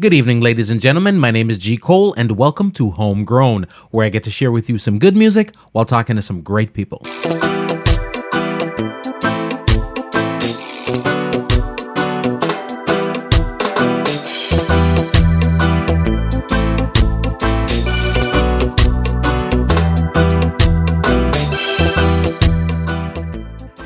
Good evening, ladies and gentlemen. My name is G. Cole, and welcome to Homegrown, where I get to share with you some good music while talking to some great people.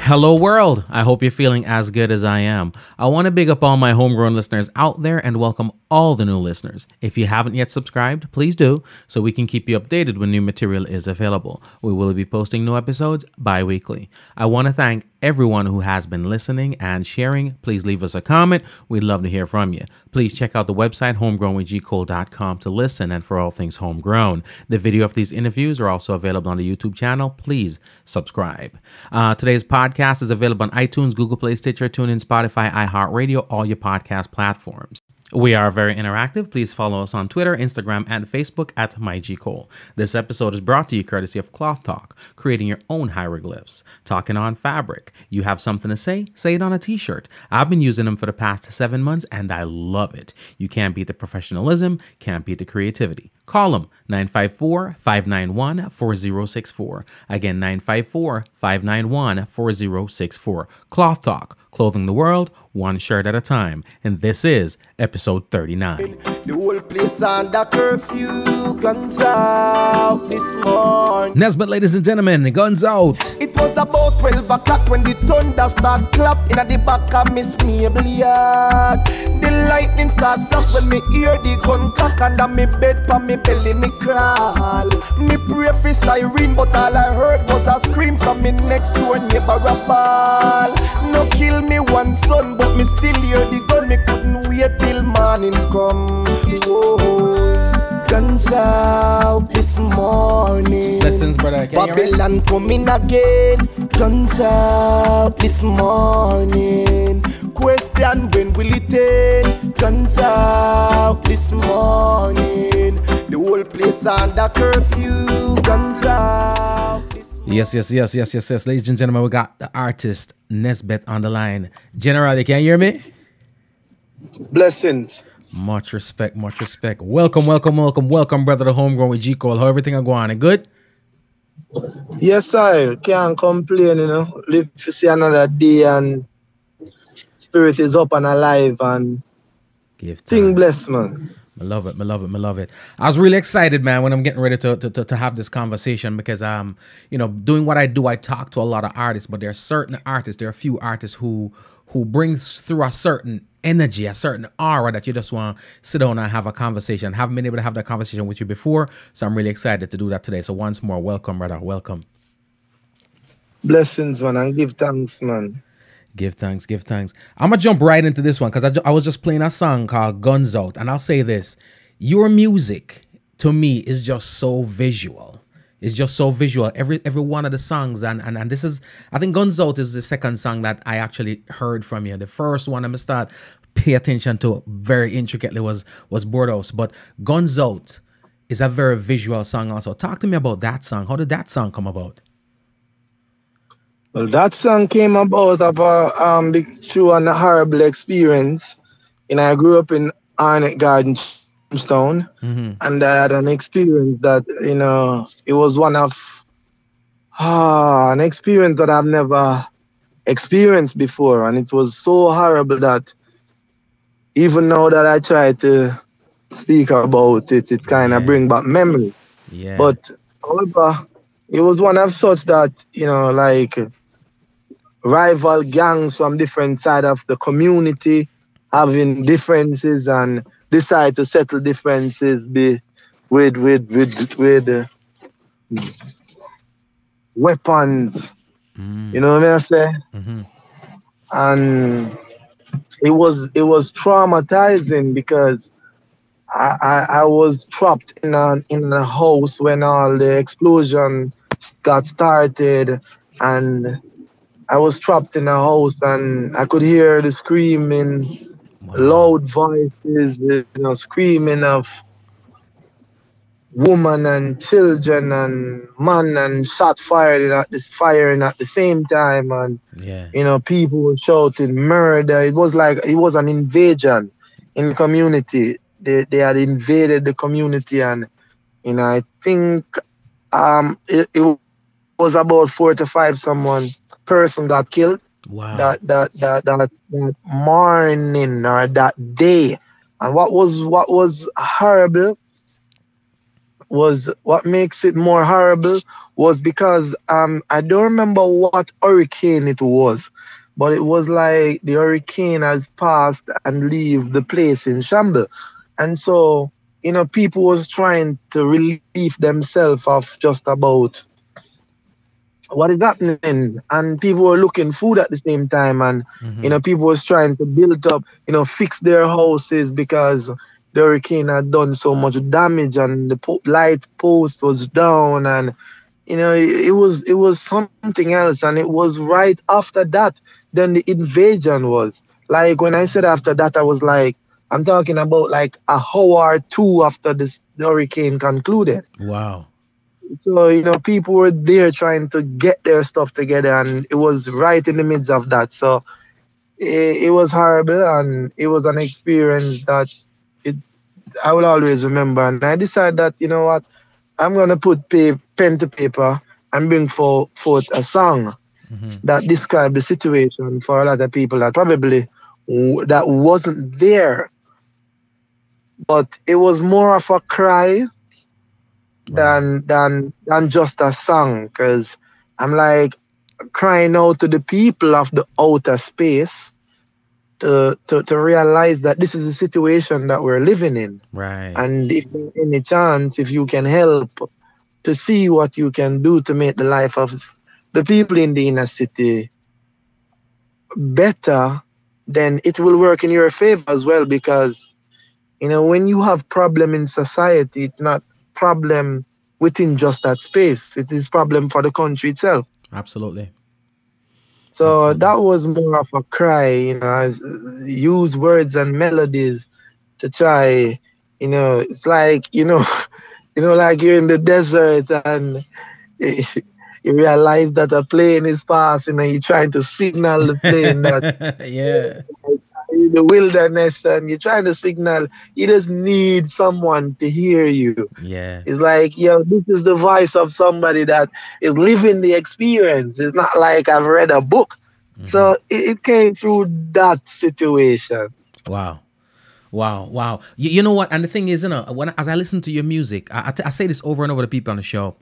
Hello world, I hope you're feeling as good as I am. I want to big up all my homegrown listeners out there and welcome all the new listeners. If you haven't yet subscribed, please do, so we can keep you updated when new material is available. We will be posting new episodes bi-weekly. I want to thank everyone who has been listening and sharing. Please leave us a comment. We'd love to hear from you. Please check out the website homegrownwithgcole.com to listen and for all things homegrown. The video of these interviews are also available on the YouTube channel. Please subscribe. Today's podcast is available on iTunes, Google Play, Stitcher, TuneIn, Spotify, iHeartRadio, all your podcast platforms. We are very interactive. Please follow us on Twitter, Instagram, and Facebook at MyGCole. This episode is brought to you courtesy of Cloth Talk, creating your own hieroglyphs. Talking on fabric. You have something to say? Say it on a t-shirt. I've been using them for the past 7 months, and I love it. You can't beat the professionalism, can't beat the creativity. Call them 954-591-4064. Again, 954-591-4064. Cloth Talk, clothing the world one shirt at a time. And this is episode 39. The whole place under curfew, guns out this morning. Nesbeth, ladies and gentlemen, guns out. It was about 12 o'clock when the thunder start clap in the back of Miss Mabel yard. The lightning start flash when me hear the gun crack under me bed pa me belly me crawl. Me pray for siren but all I heard was a scream from me next door neighbor a ball. No kill me one son but me still hear the gun. Me couldn't wait till morning come. Whoa. Guns out this morning. Lessons, brother. Can Babylon coming again. Guns out this morning. Question when will it end? Guns out this morning. The whole place under curfew. Guns out. Yes. Ladies and gentlemen, we got the artist Nesbeth on the line. General, you can hear me? Blessings. Much respect. Welcome, brother, to Homegrown with G. Cole. How everything going? Good? Yes, I can't complain, Live to see another day and spirit is up and alive and give time. Thing bless, man. I love it. I was really excited, man, when I'm getting ready to have this conversation because doing what I do, I talk to a lot of artists, but there are a few artists who brings through a certain energy, a certain aura that you just want to sit down and have a conversation. I haven't been able to have that conversation with you before, so I'm really excited to do that today. So once more, welcome, brother. Welcome. Blessings, man, and give thanks, man. Give thanks. I'm going to jump right into this one because I was just playing a song called Guns Out. And I'll say this. Your music, to me, is just so visual. It's just so visual. Every one of the songs. And this is, I think Guns Out is the second song that I actually heard from you. The first one I'm going to start pay attention to very intricately was Bordeaux. But Guns Out is a very visual song also. Talk to me about that song. How did that song come about? Well, that song came about of through a horrible experience. I grew up in Arnett Garden, Jamestown, and I had an experience that, it was one of an experience that I've never experienced before. And it was so horrible that even now that I try to speak about it, it kind of bring back memory. Yeah. But, however, it was one of such that, like rival gangs from different side of the community having differences and decide to settle differences with weapons. You know what I say? And it was traumatizing because I was trapped in a house when all the explosion got started, and I was trapped in a house and I could hear the screaming, loud voices, screaming of women and children and man, and shot firing at the same time, and people were shouting murder. It was like it was an invasion in the community. they had invaded the community, and I think it was about 4 to 5 person got killed Wow. that morning or that day. And what was horrible was what makes it more horrible was because I don't remember what hurricane it was, but it was like the hurricane has passed and leave the place in shambles. And so, people was trying to relieve themselves of just about what is happening, and people were looking food at the same time, and Mm-hmm. people was trying to build up, fix their houses because the hurricane had done so much damage, and the light post was down, and it was something else. And it was right after that then the invasion was, like, when I said after that, I was like, I'm talking about like a hour or two after the hurricane concluded. Wow. So, people were there trying to get their stuff together, and it was right in the midst of that. So it was horrible, and it was an experience that it I will always remember. And I decided that, what, I'm gonna put pen to paper and bring forth a song Mm-hmm. that describe the situation for a lot of people that probably that wasn't there, but it was more of a cry Wow. than just a song, because I'm like crying out to the people of the outer space to realize that this is a situation that we're living in. Right. And if there's any chance, if you can help to see what you can do to make the life of the people in the inner city better, then it will work in your favor as well. Because when you have problem in society, it's not problem within just that space. It is problem for the country itself. Absolutely. So Absolutely. that was more of a cry, use words and melodies to try, it's like, like you're in the desert, and you realize that a plane is passing, and you're trying to signal the plane that Yeah. in the wilderness, and you're trying to signal. You just need someone to hear you. Yeah. It's like, this is the voice of somebody that is living the experience. It's not like I've read a book. Mm-hmm. So it came through that situation. Wow. Wow. Wow. You know what? And the thing is, when as I listen to your music, I say this over and over to people on the show.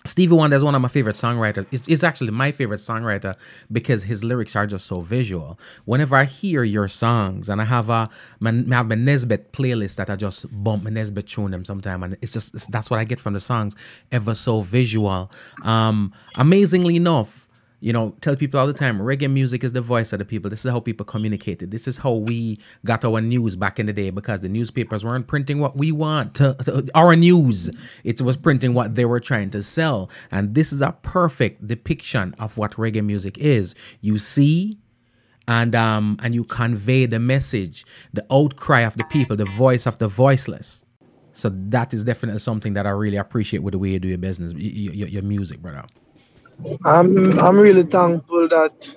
Stevie Wonder is one of my favorite songwriters. It's actually my favorite songwriter because his lyrics are just so visual. Whenever I hear your songs, and I have my Nesbeth playlist that I just bump my Nesbeth tune them sometime, and that's what I get from the songs, ever so visual. Amazingly enough, tell people all the time, reggae music is the voice of the people. This is how people communicated. This is how we got our news back in the day, because the newspapers weren't printing what we want our news. It was printing what they were trying to sell. And this is a perfect depiction of what reggae music is. You see, and you convey the message, the outcry of the people, the voice of the voiceless. So that is definitely something that I really appreciate with the way you do your business, your music, brother. I'm really thankful that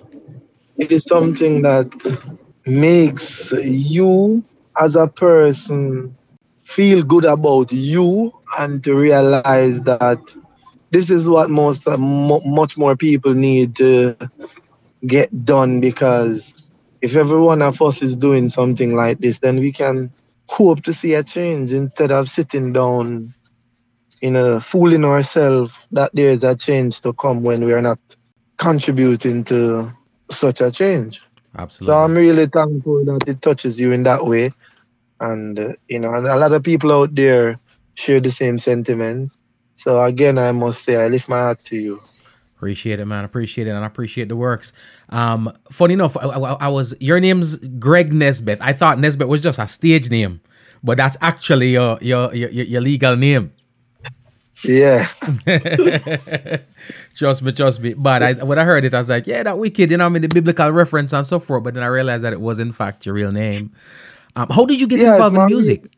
it is something that makes you as a person feel good about you, and to realize that this is what much more people need to get done. Because if every one of us is doing something like this, then we can hope to see a change, instead of sitting down, fooling ourselves that there is a change to come when we are not contributing to such a change. So I'm Absolutely. really thankful that it touches you in that way. And, and a lot of people out there share the same sentiments. So again, I must say, I lift my hat to you. Appreciate it, man. Appreciate it, and I appreciate the works. Funny enough, I was your name's Greg Nesbeth. I thought Nesbeth was just a stage name, but that's actually your legal name. Yeah. Trust me. But when I heard it, I was like, yeah, that wicked. I mean, the biblical reference and so forth. But then I realized that it was in fact your real name. How did you get Yeah, it's involved in my music?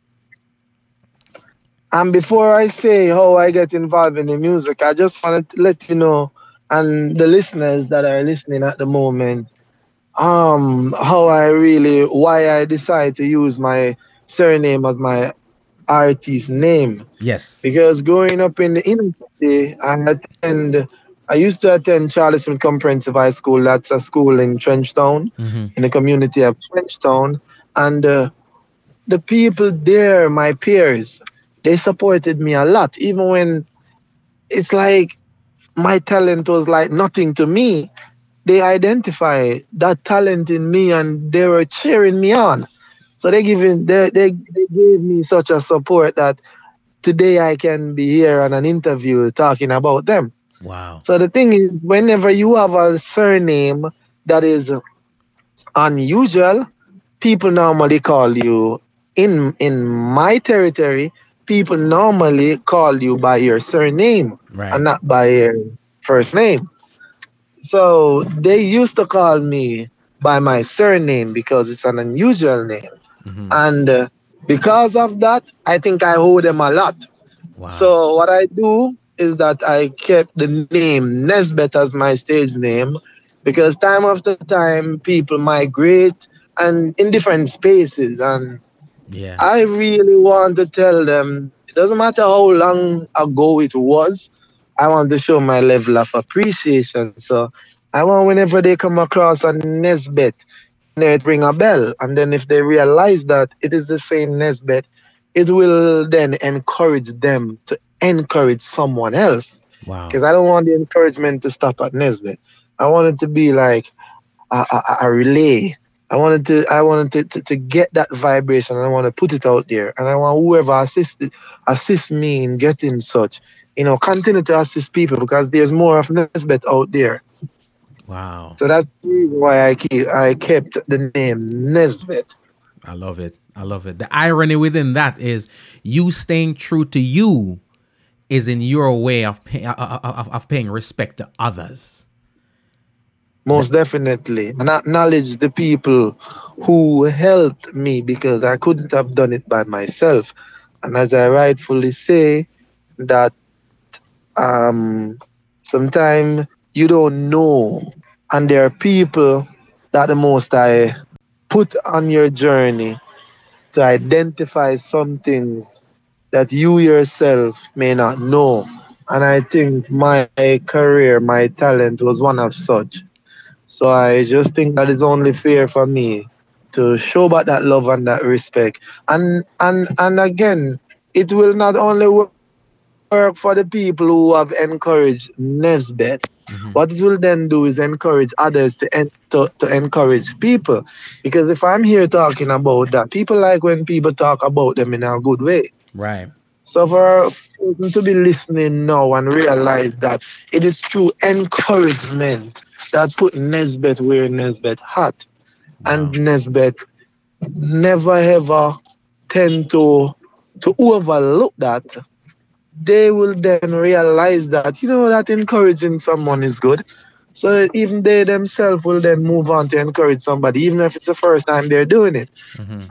And before I say how I get involved in the music, I just want to let you know, and the listeners that are listening at the moment, how I really, why I decide to use my surname as my artist name. Yes. Because growing up in the inner city, I used to attend Charlie Smith Comprehensive High School. That's a school in Trenchtown, in the community of Trenchtown. And the people there, my peers, they supported me a lot, even when it's like my talent was like nothing to me. They identify that talent in me and they were cheering me on. So they gave me such a support that today I can be here on an interview talking about them. Wow. So the thing is, whenever you have a surname that is unusual, people normally call you in my territory, people normally call you by your surname and Right. not by your first name. So they used to call me by my surname because it's an unusual name. And because of that, I think I owe them a lot. Wow. So what I do is that I kept the name Nesbeth as my stage name because time after time people migrate and in different spaces, and Yeah. I really want to tell them it doesn't matter how long ago it was. I want to show my level of appreciation. So I want whenever they come across a Nesbeth, it ring a bell. And then if they realize that it is the same Nesbeth, it will then encourage them to encourage someone else. Wow. Because I don't want the encouragement to stop at Nesbeth. I want it to be like a relay. I wanted to get that vibration, and I want to put it out there. And I want whoever assist me in getting such, continue to assist people because there's more of Nesbeth out there. Wow. So that's the reason why I kept the name Nesbeth. I love it. I love it. The irony within that is you staying true to you is in your way of paying respect to others. Most definitely. And acknowledge the people who helped me because I couldn't have done it by myself. And as I rightfully say, that sometimes you don't know. And there are people that the most I put on your journey to identify some things that you yourself may not know. And I think my career, my talent was one of such. So I just think that it's only fair for me to show back that love and that respect. And again, it will not only work for the people who have encouraged Nesbeth. What it will then do is encourage others to encourage people. Because if I'm here talking about that, people like when people talk about them in a good way. Right. So for people to be listening now and realize that it is through encouragement that put Nesbeth where Nesbeth hat. And Nesbeth never ever tend to overlook that. They will then realize that, that encouraging someone is good. So even they themselves will then move on to encourage somebody, even if it's the first time they're doing it.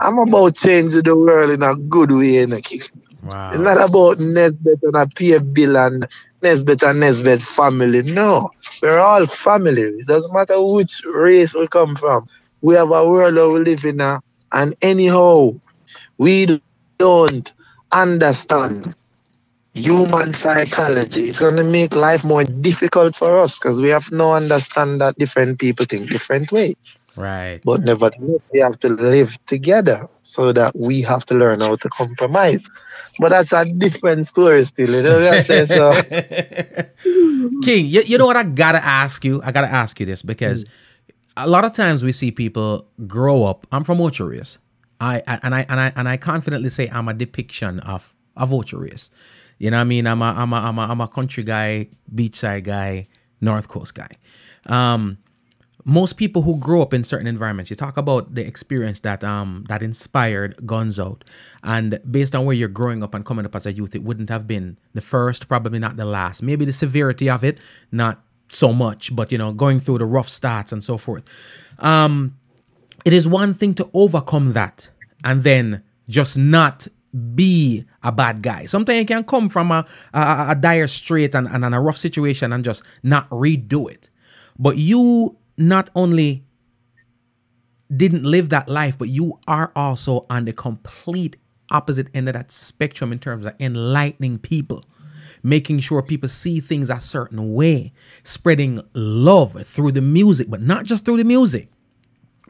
I'm about changing the world in a good way, Nicky. Wow. It's not about Nesbeth and a pay bill and Nesbeth family. No, we're all family. It doesn't matter which race we come from. We have a world that we live in, and anyhow, we don't understand human psychology. It's going to make life more difficult for us because we have no understand that different people think different way. Right. But nevertheless, we have to live together so that we have to learn how to compromise. But that's a different story still. You know what I'm saying? So, King, you know what I gotta ask you? I gotta ask you this because a lot of times we see people grow up. I'm from Ocho Rios. I confidently say I'm a depiction of Ocho Rios. You know what I mean? I'm a country guy, beachside guy, North Coast guy. Most people who grow up in certain environments, you talk about the experience that that inspired Guns Out. And based on where you're growing up and coming up as a youth, it wouldn't have been the first, probably not the last. Maybe the severity of it, not so much, but, going through the rough starts and so forth. It is one thing to overcome that and then just not be a bad guy. Sometimes you can come from a dire strait and a rough situation and just not redo it. But you not only didn't live that life, but you are also on the complete opposite end of that spectrum in terms of enlightening people, making sure people see things a certain way, spreading love through the music, but not just through the music,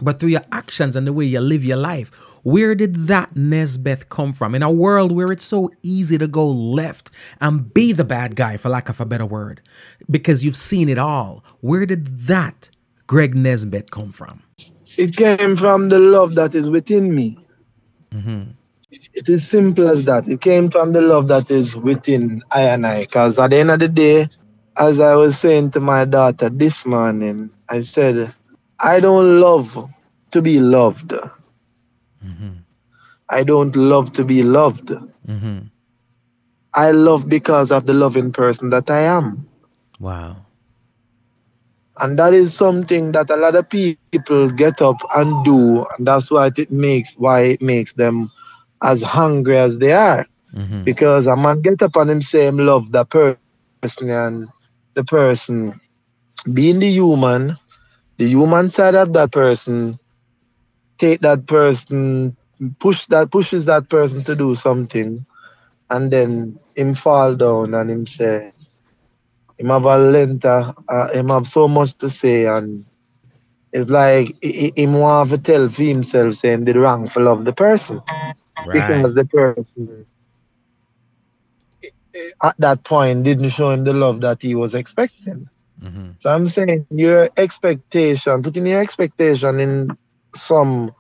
but through your actions and the way you live your life. Where did that Nesbeth come from? In a world where it's so easy to go left and be the bad guy, for lack of a better word, because you've seen it all. Where did that Greg Nesbeth come from? It came from the love that is within me. It is simple as that. It came from the love that is within I and I. Because at the end of the day, as I was saying to my daughter this morning, I said, I don't love to be loved. I don't love to be loved. I love because of the loving person that I am. Wow. And that is something that a lot of people get up and do, and that's why it makes them as hungry as they are. Because a man get up and him say him love that person, and the person being the human side of that person, take that person, pushes that person to do something, and then him fall down and him say, him have a length, him have so much to say, and it's like him want to tell for himself saying the wrongful of the person. Because the person at that point didn't show him the love that he was expecting. So I'm saying putting your expectation in some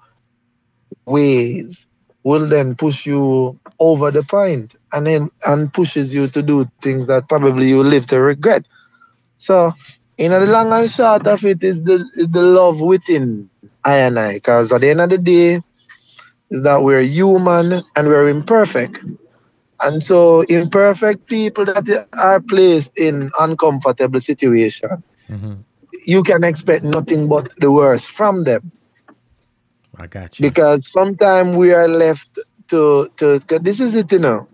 ways will then push you over the point and pushes you to do things that probably you live to regret. So, the long and short of it is the love within I and I. Because at the end of the day, is that we're human and we're imperfect. And so imperfect people that are placed in uncomfortable situations, you can expect nothing but the worst from them. I got you. Because sometimes we are left to this is it,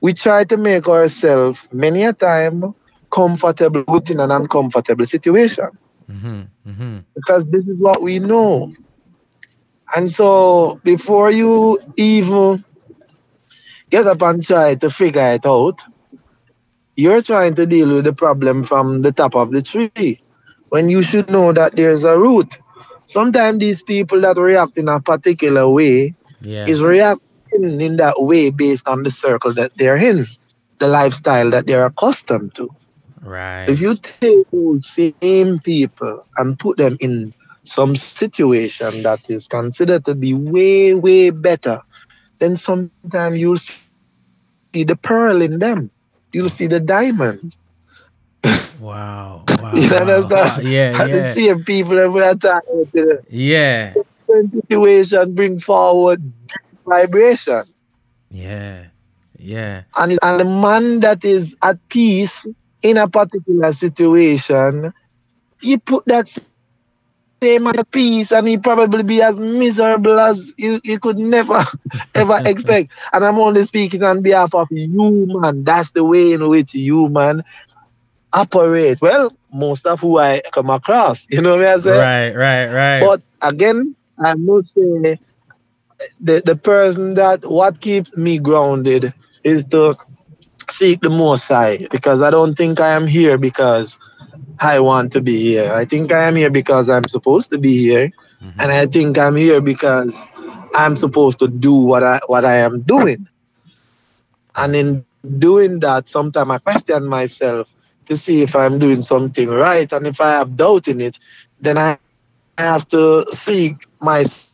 we try to make ourselves many a time comfortable within an uncomfortable situation. Because this is what we know. And so before you even get up and try to figure it out, you're trying to deal with the problem from the top of the tree, when you should know that there's a root. Sometimes these people that react in a particular way is reacting in that way based on the circle that they're in, the lifestyle that they're accustomed to. Right. If you take those same people and put them in some situation that is considered to be way, way better, then sometimes you'll see the pearl in them. You'll see the diamond. Wow. You understand? Yeah. The same people that we're talking to. Different situation bring forward vibration. Yeah. And the man that is at peace in a particular situation, he put that same at peace and he probably be as miserable as you could never ever expect. And I'm only speaking on behalf of human. That's the way in which human operate. Well, most of who I come across, you know what I say? Right. But again, I must say the person that what keeps me grounded is to seek the Most High, because I don't think I am here because I want to be here. I think I am here because I'm supposed to be here, and I think I'm here because I'm supposed to do what I am doing. And in doing that, sometimes I question myself to see if I'm doing something right, and if I have doubt in it, then I have to seek myself.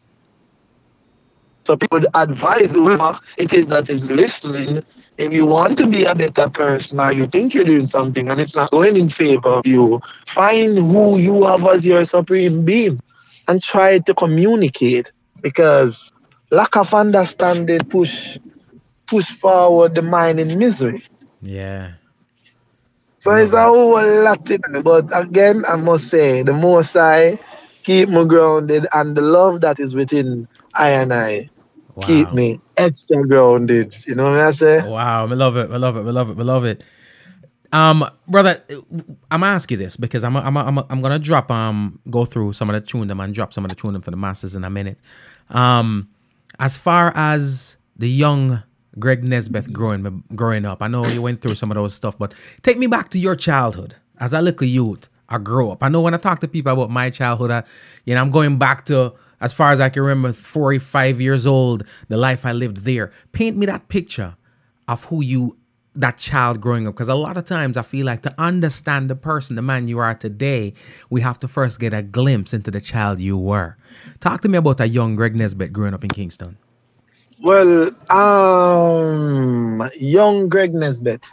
So people advise whoever it is that is listening, if you want to be a better person or you think you're doing something and it's not going in favor of you, find who you have as your supreme being and try to communicate, because lack of understanding push forward the mind in misery. Yeah. So it's a whole lot in it. But again, I must say, the Most High keep me grounded, and the love that is within I and I keep me extra grounded. You know what I say? Wow, we love it. Brother, I'm gonna ask you this because I'm gonna drop go through some of the tune them and drop some of the tune them for the masses in a minute. As far as the young Greg Nesbeth growing up, I know you went through some of those stuff, but take me back to your childhood as a little youth. I grew up. I know when I talk to people about my childhood, I'm going back to as far as I can remember, 4 or 5 years old, the life I lived there. Paint me that picture of that child growing up, because a lot of times I feel like to understand the person, the man you are today, we have to first get a glimpse into the child you were. Talk to me about a young Greg Nesbeth growing up in Kingston. Well, young Greg Nesbeth.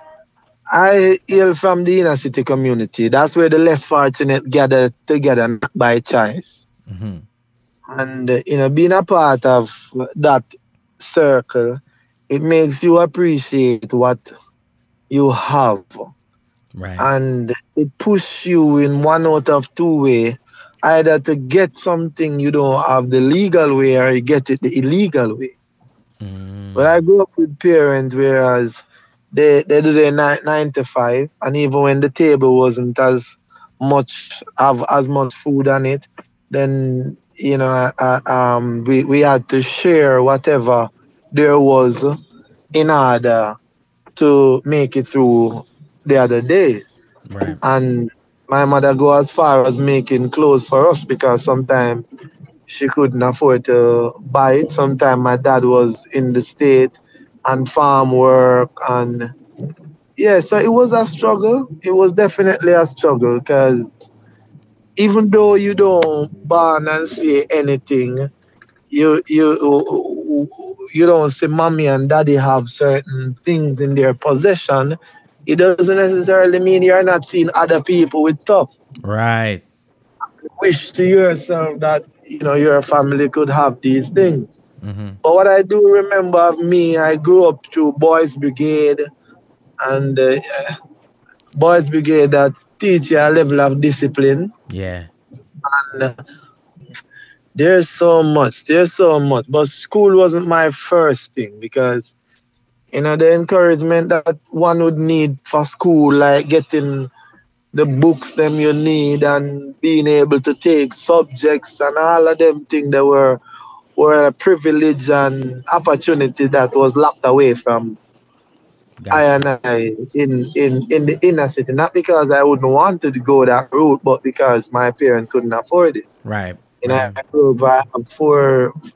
I hail from the inner city community. That's where the less fortunate gather together, not by choice. Mm-hmm. And being a part of that circle, it makes you appreciate what you have. Right. And it pushes you in one out of two way, either to get something you don't have the legal way or you get it the illegal way. But I grew up with parents whereas they do their 9 to 5, and even when the table wasn't as much food on it, then we had to share whatever there was in order to make it through the other day. Right. And my mother go as far as making clothes for us because sometimes she couldn't afford to buy it. Sometimes my dad was in the state and farm work, and yeah, so it was a struggle. It was definitely a struggle because even though you don't born and say anything, you don't see mommy and daddy have certain things in their possession. It doesn't necessarily mean you're not seeing other people with stuff. Right. Wish to yourself that your family could have these things. Mm-hmm. But what I do remember of me, I grew up through Boys Brigade, and Boys Brigade that teach you a level of discipline. Yeah. And there's so much. But school wasn't my first thing because the encouragement that one would need for school, like getting the books them you need and being able to take subjects and all of them things that were a privilege and opportunity that was locked away from I Gotcha. and I in the inner city. Not because I wouldn't want to go that route, but because my parents couldn't afford it. Right. I Right. grew up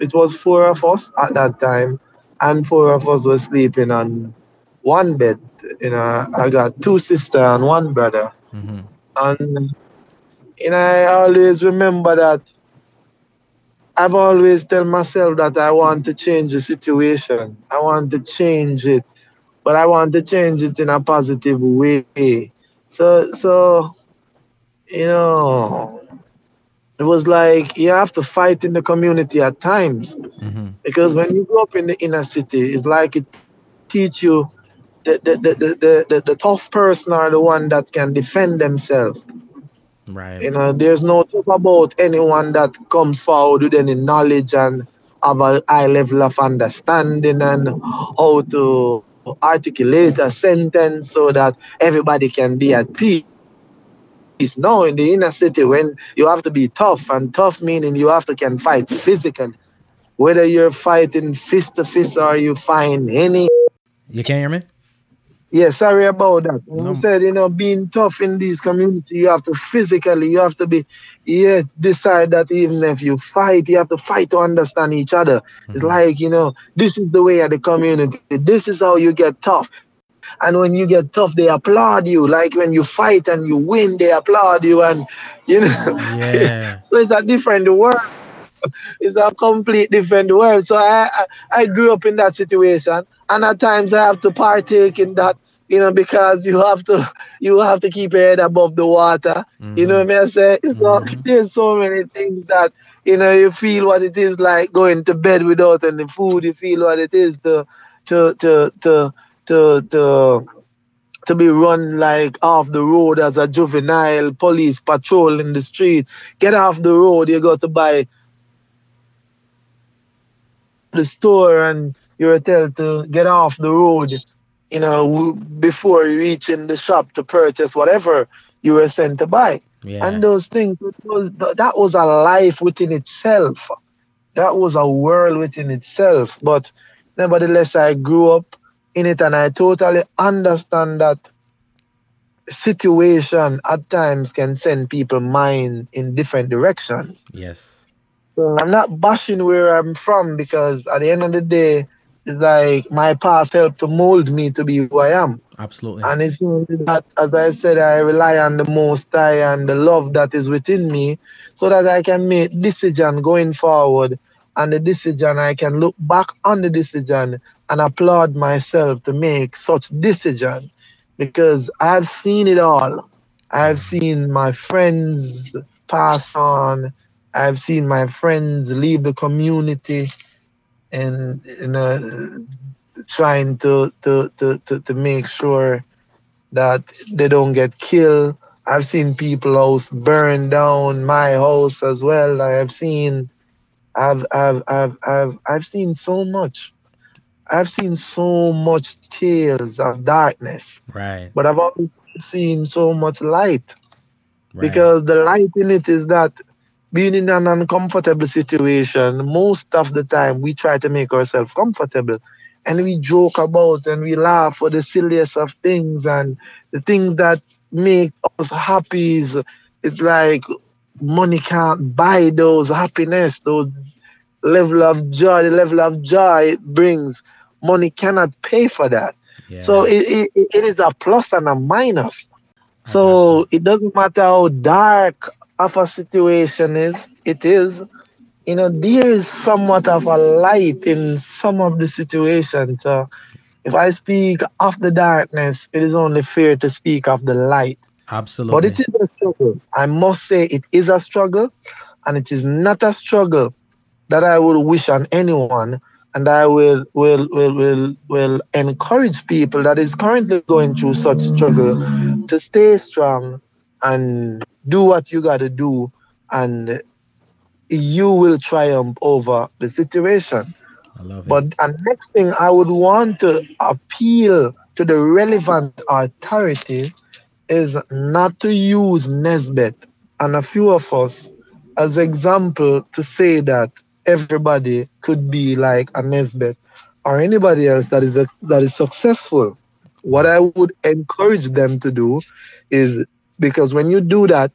it was four of us at that time, and four of us were sleeping on one bed. I got two sisters and one brother. Mm-hmm. And I always remember that I've always tell myself that I want to change the situation. I want to change it, but I want to change it in a positive way. So it was like you have to fight in the community at times. Mm-hmm. Because when you grow up in the inner city, it's like it teach you the tough person are the one that can defend themselves. Right. There's no talk about anyone that comes forward with any knowledge and have a high level of understanding and how to articulate a sentence so that everybody can be at peace. No, in the inner city, when you have to be tough, and tough meaning you have to can fight physically, whether you're fighting fist to fist or you find any. You can hear me? Yeah, sorry about that. When you No. said, being tough in these communities, you have to physically, you have to be, yes, decide that even if you fight, you have to fight to understand each other. Mm-hmm. It's like, this is the way of the community. This is how you get tough. And when you get tough, they applaud you. Like when you fight and you win, they applaud you. And, Yeah. so it's a different world. It's a complete different world. So I grew up in that situation, and at times I have to partake in that, because you have to keep your head above the water. Mm-hmm. You know what I say? Mm-hmm. There's so many things that you feel what it is like going to bed without any food. You feel what it is to to to to to to be run like off the road as a juvenile, police patrol in the street. Get off the road, you got to buy the store and you're told to get off the road. before reaching the shop to purchase whatever you were sent to buy. And Yeah. those things, that was a life within itself. That was a world within itself. But nevertheless, I grew up in it, and I totally understand that situation at times can send people mind in different directions. Yes. So I'm not bashing where I'm from, because at the end of the day, it's like my past helped to mold me to be who I am. Absolutely. And it's only that, as I said, I rely on the Most High and the love that is within me, so that I can make decision going forward. And the decision, I can look back on the decision and applaud myself to make such decision, because I've seen it all. I've Yeah. seen my friends pass on. I've seen my friends leave the community, and trying to make sure that they don't get killed. I've seen people house burn down, my house as well. I've seen so much. I've seen so much tales of darkness, Right. but I've also seen so much light, Right. because the light in it is that being in an uncomfortable situation, most of the time we try to make ourselves comfortable, and we joke about and we laugh for the silliest of things, and the things that make us happy is, it's like money can't buy those happiness, those level of joy, the level of joy it brings. Money cannot pay for that. So Yeah. it is a plus and a minus. I got you. So it doesn't matter how dark of a situation it is, there is somewhat of a light in some of the situations. So if I speak of the darkness, it is only fair to speak of the light. But it Absolutely. is a struggle. I must say it is a struggle, and it is not a struggle that I will wish on anyone. And I will encourage people that is currently going through such struggle to stay strong and do what you got to do, and you will triumph over the situation. I love it. But the next thing I would want to appeal to the relevant authority is not to use Nesbeth and a few of us as example to say that everybody could be like a Nesbeth or anybody else that is successful. What Yeah. I would encourage them to do is, because when you do that,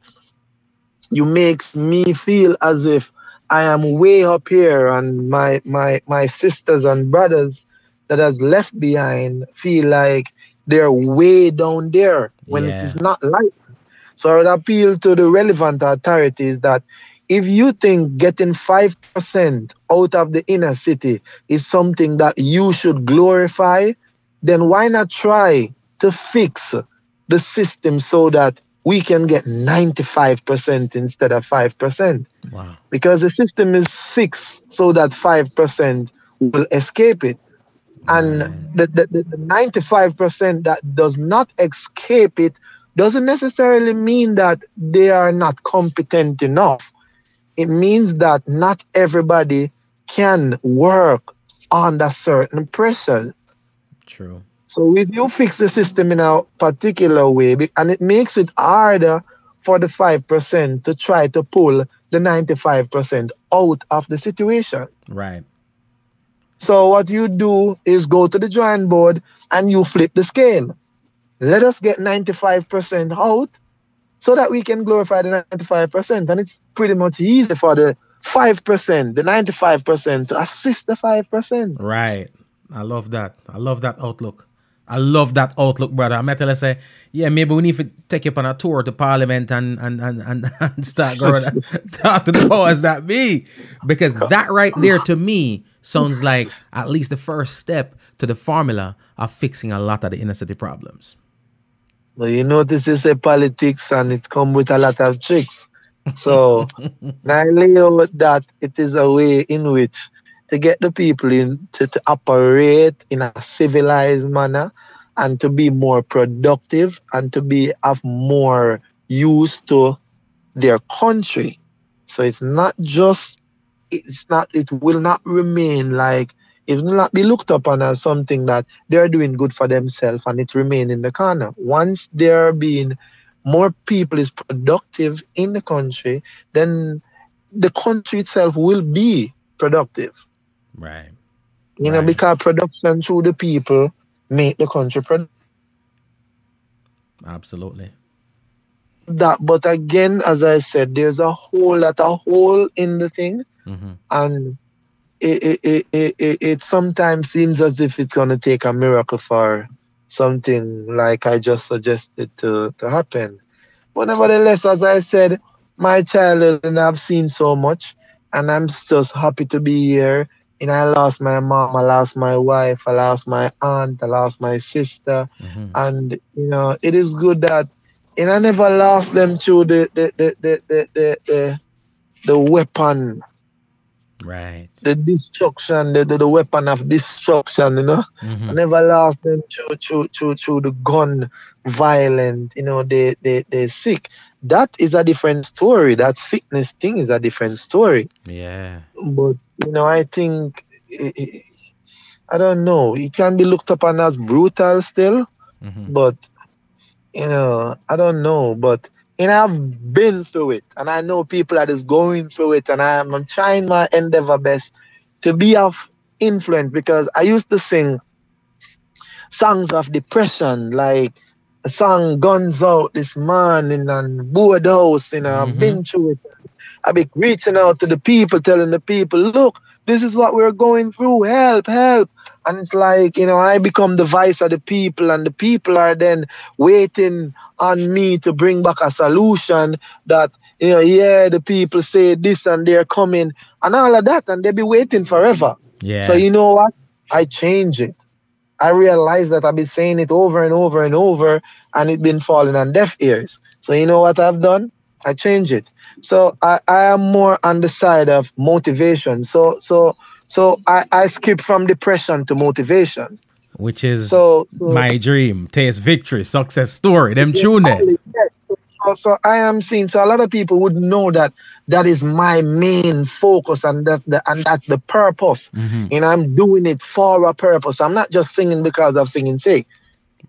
you makes me feel as if I am way up here, and my sisters and brothers that has left behind feel like they're way down there when it is Yeah. not like. So I would appeal to the relevant authorities that if you think getting 5% out of the inner city is something that you should glorify, then why not try to fix the system so that we can get 95% instead of 5%? Wow. Because the system is fixed so that 5% will escape it. And Right. the 95% that does not escape it doesn't necessarily mean that they are not competent enough. It means that not everybody can work under certain pressure. True. So if you fix the system in a particular way, and it makes it harder for the 5% to try to pull the 95% out of the situation. Right. So what you do is go to the drawing board and you flip the scale. Let us get 95% out so that we can glorify the 95%. And it's pretty much easy for the 5%, the 95% to assist the 5%. Right. I love that. I love that outlook. I love that outlook, brother. I'm tell you say, yeah, maybe we need to take you up on a tour to Parliament and start going talk to the powers that be. Because that right there to me sounds like at least the first step to the formula of fixing a lot of the inner city problems. Well, you notice it's a politics and it come with a lot of tricks. So now I lay out that it is a way in which to get the people to operate in a civilized manner, and to be more productive, and to be of more use to their country. So it's not, it will not remain like it will not be looked upon as something that they're doing good for themselves and it remain in the corner. Once there being more people is productive in the country, then the country itself will be productive. Right. Right. Because production through the people make the country productive. Absolutely. That, but again, as I said, there's a whole lot of hole in the thing, Mm-hmm. and it sometimes seems as if it's gonna take a miracle for something like I just suggested to happen. But nevertheless, as I said, my childhood and I've seen so much, and I'm just happy to be here. I lost my mom, I lost my wife, I lost my aunt, I lost my sister, Mm-hmm. and it is good that I never lost them through the weapon, Right. the destruction, the weapon of destruction. I Mm-hmm. never lost them through the gun violent. They sick. That is a different story. That sickness thing is a different story. Yeah. But I think I don't know. It can be looked upon as brutal still, Mm-hmm. but I don't know. But I've been through it, and I know people that is going through it, and I'm trying my endeavor best to be of influence, because I used to sing songs of depression, like a song Guns Out this morning and Board House, I've Mm-hmm. been through it. I've been reaching out to the people, telling the people, look, this is what we're going through, help, help. And it's like, I become the voice of the people, and the people are then waiting on me to bring back a solution that, yeah, the people say this and they're coming and all of that, and they'll be waiting forever. So Yeah. you know what? I change it. I realized that I've been saying it over and over and over, and it's been falling on deaf ears. So you know what I've done? I change it. So I am more on the side of motivation. So I skip from depression to motivation. Which is So my dream. Taste victory, success story. Them tune it. exactly, yes. So I am seeing. So a lot of people would know that that is my main focus, and that's the purpose. Mm-hmm. I'm doing it for a purpose. I'm not just singing because of singing sake.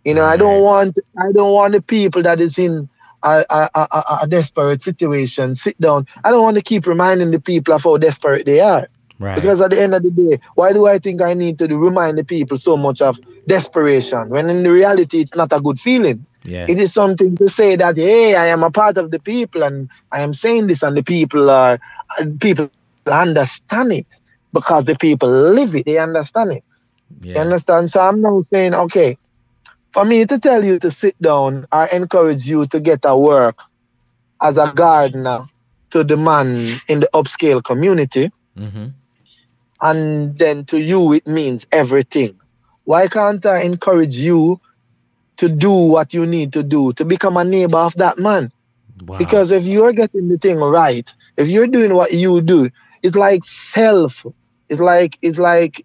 I don't Right. want the people that is in a desperate situation sit down. I don't want to keep reminding the people of how desperate they are. Right. Because at the end of the day, why do I think I need to remind the people so much of desperation, when in reality it's not a good feeling? Yeah. It is something to say that, hey, I am a part of the people and I am saying this, and the people understand it, because the people live it. They understand it. You Yeah. understand? So I'm now saying, okay, for me to tell you to sit down or encourage you to get a work as a gardener to the man in the upscale community, Mm-hmm. and then to you it means everything. Why can't I encourage you to do what you need to do to become a neighbor of that man? Wow. Because if you're getting the thing right, if you're doing what you do, it's like self. It's like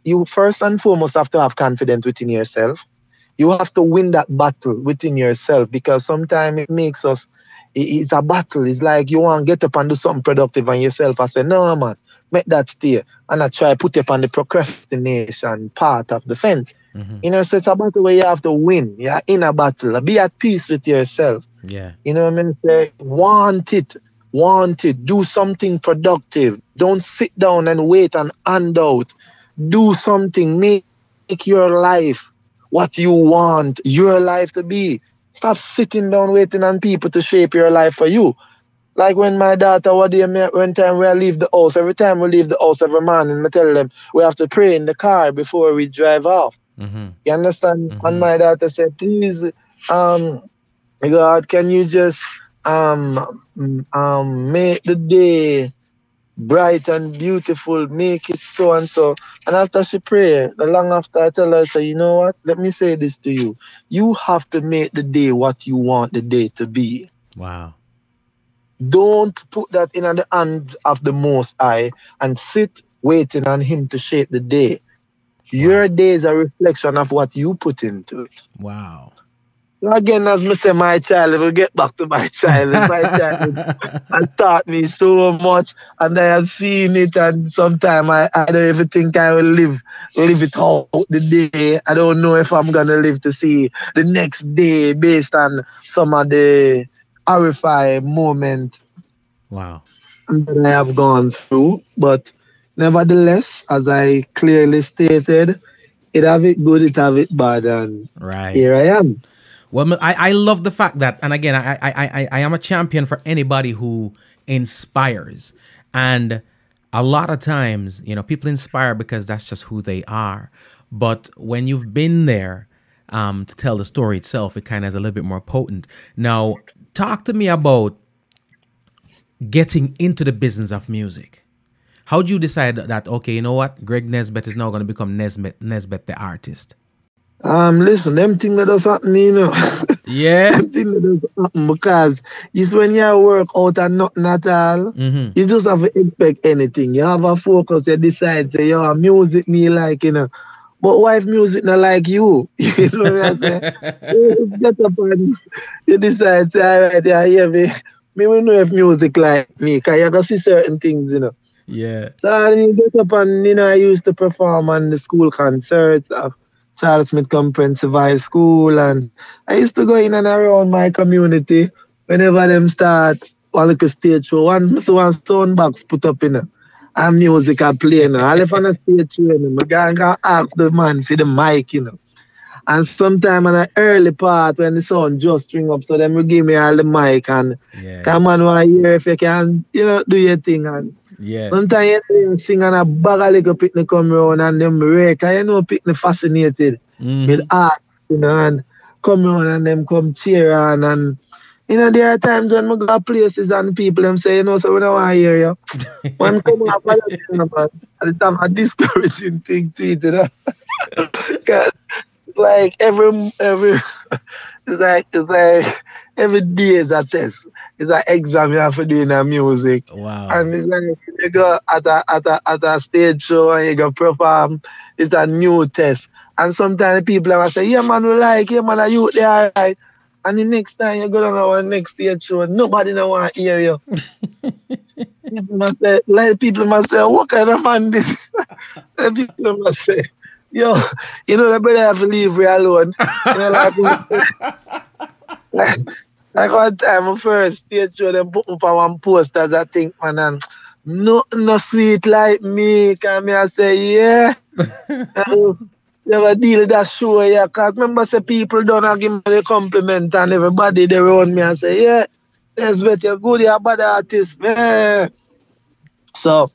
you first and foremost have to have confidence within yourself. You have to win that battle within yourself, because sometimes it makes us, it's a battle. It's like you want to get up and do something productive on yourself. I say, no, man, make that stay. And I try put up on the procrastination part of the fence. Mm-hmm. So it's a battle where you have to win. You're in a battle. Be at peace with yourself. Yeah. What I mean? Say, want it. Do something productive. Don't sit down and wait and hand out. Do something. Make your life what you want your life to be. Stop sitting down waiting on people to shape your life for you. Like when my daughter, one time we leave the house, every time we leave the house every morning, I tell them we have to pray in the car before we drive off. Mm-hmm. You understand? And Mm-hmm. my daughter said, please, um, God, can you just make the day bright and beautiful, make it so and so. And after she prayed, the long after, I tell her, I say, you know what? Let me say this to you. You have to make the day what you want the day to be. Wow. Don't put that in the hand of the Most High and sit waiting on Him to shape the day. Wow. Your day is a reflection of what you put into it. Wow. Again, as me say, my child, if we get back to my child, my child has taught me so much, and I have seen it, and sometimes I don't even think I will live it out the day. I don't know if I'm gonna live to see the next day based on some of the horrifying moment Wow. that I have gone through. But nevertheless, as I clearly stated, it have it good, it have it bad, and Right. here I am. Well, I love the fact that, and again, I am a champion for anybody who inspires. And a lot of times, people inspire because that's just who they are. But when you've been there to tell the story itself, it kind of is a little bit more potent. Now, talk to me about getting into the business of music. How'd you decide that, okay, you know what, Greg Nesbeth is now going to become Nesbeth the artist? Listen, them things that does happen, Yeah. them things that does happen because it's when you work out and nothing at all, you just have to expect anything. You have a focus, you decide, say, yo, music me like, But why if music not like you? You know what I'm saying? You get up and you decide, say, all right, yeah, hear me. Me will know if music like me, because you gotta see certain things, Yeah. So you get up and, I used to perform on the school concerts of Charles Smith Comprehensive High School, and I used to go in and around my community whenever them start one little stage show. One sound box put up and music I play. I left on a stage show, I go ask the man for the mic, And sometime in the early part when the sound just string up, so them will give me all the mic and come on, want to hear if you can, do your thing. And sometimes you sing and a bag of little picnic come around and them break. And picnic fascinated with art, and come around and them come cheer on. And, there are times when I go to places and people them say, so we don't want to hear you. One come up and it's a discouraging thing to it, Because like every it's like every day is a test. It's an exam you have to do in the music. Wow. And it's like you go at a stage show and you go perform, it's a new test. And sometimes people are say, yeah man, we like, yeah man, you they are right. And the next time you go down our next stage show, nobody don't want to hear you. People must say, what kind of man this? People must say, yo, the brother have to leave me alone. Like one time, my first stage show, them put me on one posters, I think, man, and no sweet like me. Come here, I say, yeah. You ever deal with that show, yeah? Because remember, say people don't give me the compliment, and everybody they around me and say, yeah, Nesbeth, you're good, you're a bad artist, man. So,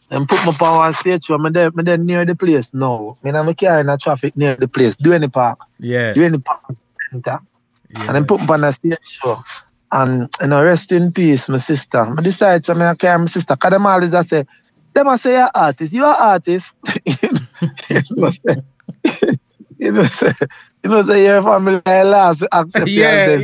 them put me on one stage show, I'm there near the place. No, I'm carrying the traffic near the place. Do any park. Yeah. Do any park. Yeah. And then put me on a stage show. And, rest in peace, my sister. I decided to carry my sister. Because them always say, you're an artist. You're an artist. Say your family last accept yeah.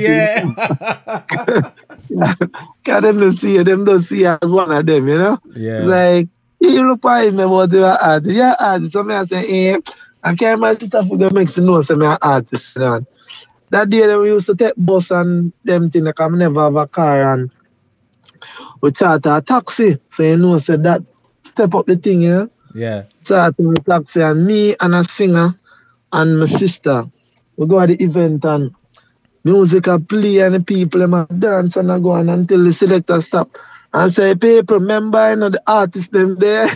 Because them don't see you as one of them, Yeah. Like, you look for him about you're an artist. You're an artist. So I say, I carry my sister for them make she know I'm an artist. That day we used to take bus and them things, like I never have a car and we charter a taxi. So so that step up the thing, Yeah. Charter a taxi and me and a singer and my sister. We go at the event and music I play and the people them dance and I go on until the selector stop. And say, people, remember, the artists them there.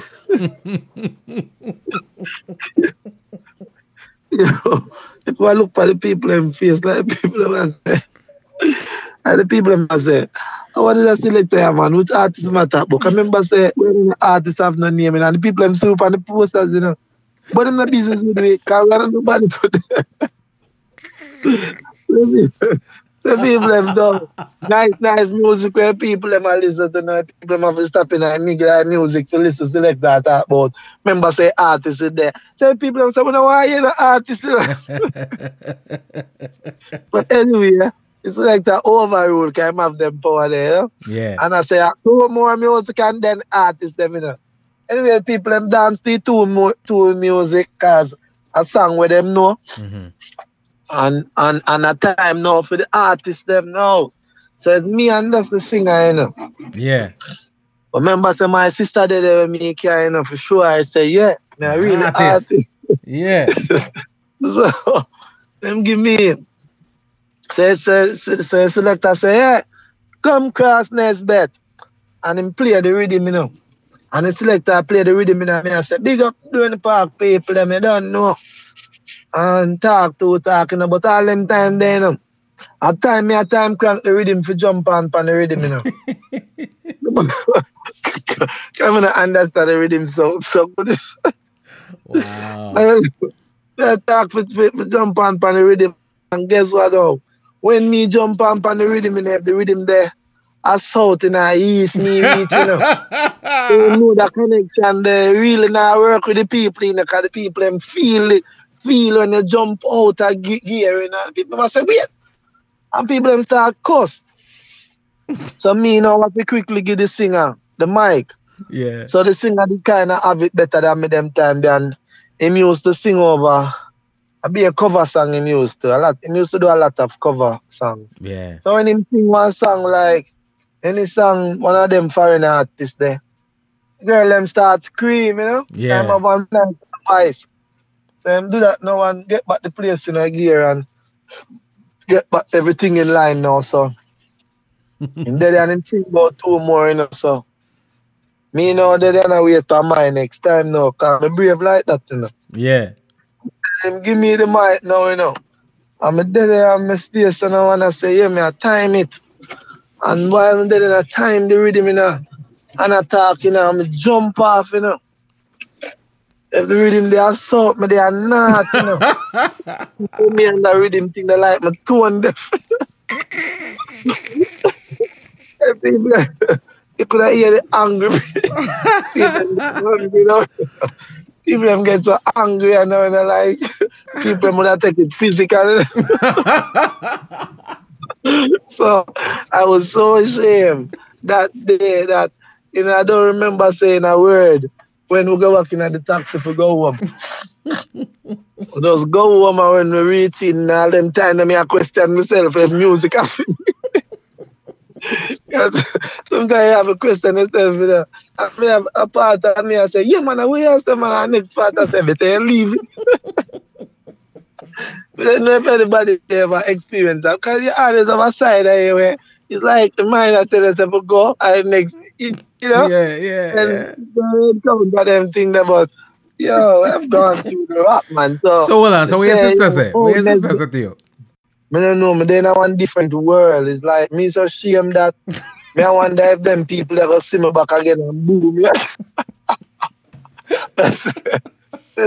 If I look for the people in face, like people must say, and the people must say, what did I select there, man? Which artist matter? But I remember say, when the artists have no name, and the people them soup and the posters, But in the business with me, because we don't nobody to the people them do nice music where people them are listen to people them have to stop in and nigga music to listen select that talk about. Remember say artists in there. Say people them say, we don't want to hear the artists. But anyway, it's like the overrule can have them power there. Yeah. And I say two more music and then artists them, Anyway, people them dance to two music cause a song with them know. And a time now for the artists them now. So it's me and that's the singer, you know. Yeah. Remember, so my sister did it with me, you know, for sure. I say, yeah, me a really Artist. artist. Yeah. So them give me. So selector say, yeah, come cross Nesbeth. And him play the rhythm, you know. And the selector play the rhythm, you know. Me I say, big up doing the park people, them you don't know. And talking about all them time there, you know. At time crank the rhythm for jump on the rhythm, you know. Come on, understand the rhythm so good. Wow. I talk for jump on the rhythm. And guess what though? When me jump on the rhythm, and have the rhythm there, I south and I east me reach, you know. You know that connection there really now work with the people, you know, because the people them feel it, feel when you jump out of gear, you know. People must say, wait. And people them start cuss. So me now have to quickly give the singer the mic. Yeah. So the singer did kind of have it better than me them time. Then him used to sing over. I be a cover song him used to. Him used to do a lot of cover songs. Yeah. So when him sing one song like any song, one of them foreign artists there, girl them start scream, you know? Yeah. Time of one nice voice. So him do that now and get back the place in a gear and get back everything in line now. So him there and him sing about two more, you know. So me now there and I wait on my next time now, cause I'm brave like that, you know. Yeah. Him give me the mic now, you know. I'm there and I stay so now and I say, yeah, me I time it. And while I'm there I time the rhythm, you know, and I talk, you know, I jump off, you know. If the rhythm they assault me, they are not, you know. Me and the rhythm thing they like my tone deaf. You could hear the angry you know. People them get so angry and now they're like people would have take it physical. So I was so ashamed that day that you know I don't remember saying a word when we go walking at the taxi for go home. We just go home and when we reach in all them time I question myself if music happened. Sometimes I have a question myself, you know. I may have a part of me I say, yeah man, we have some and next part I say, better leave it. I don't know if anybody ever experienced that because you always have a side of you where it's like the mind that tells us to go and next, you know, and don't count by them things about, yo, I've gone through the rock, man. So hold on. So what your sister say? What your sister say to you? I don't know, but then I want different world. It's like me so ashamed that me I wonder if them people ever see me back again and boom. Yeah. That's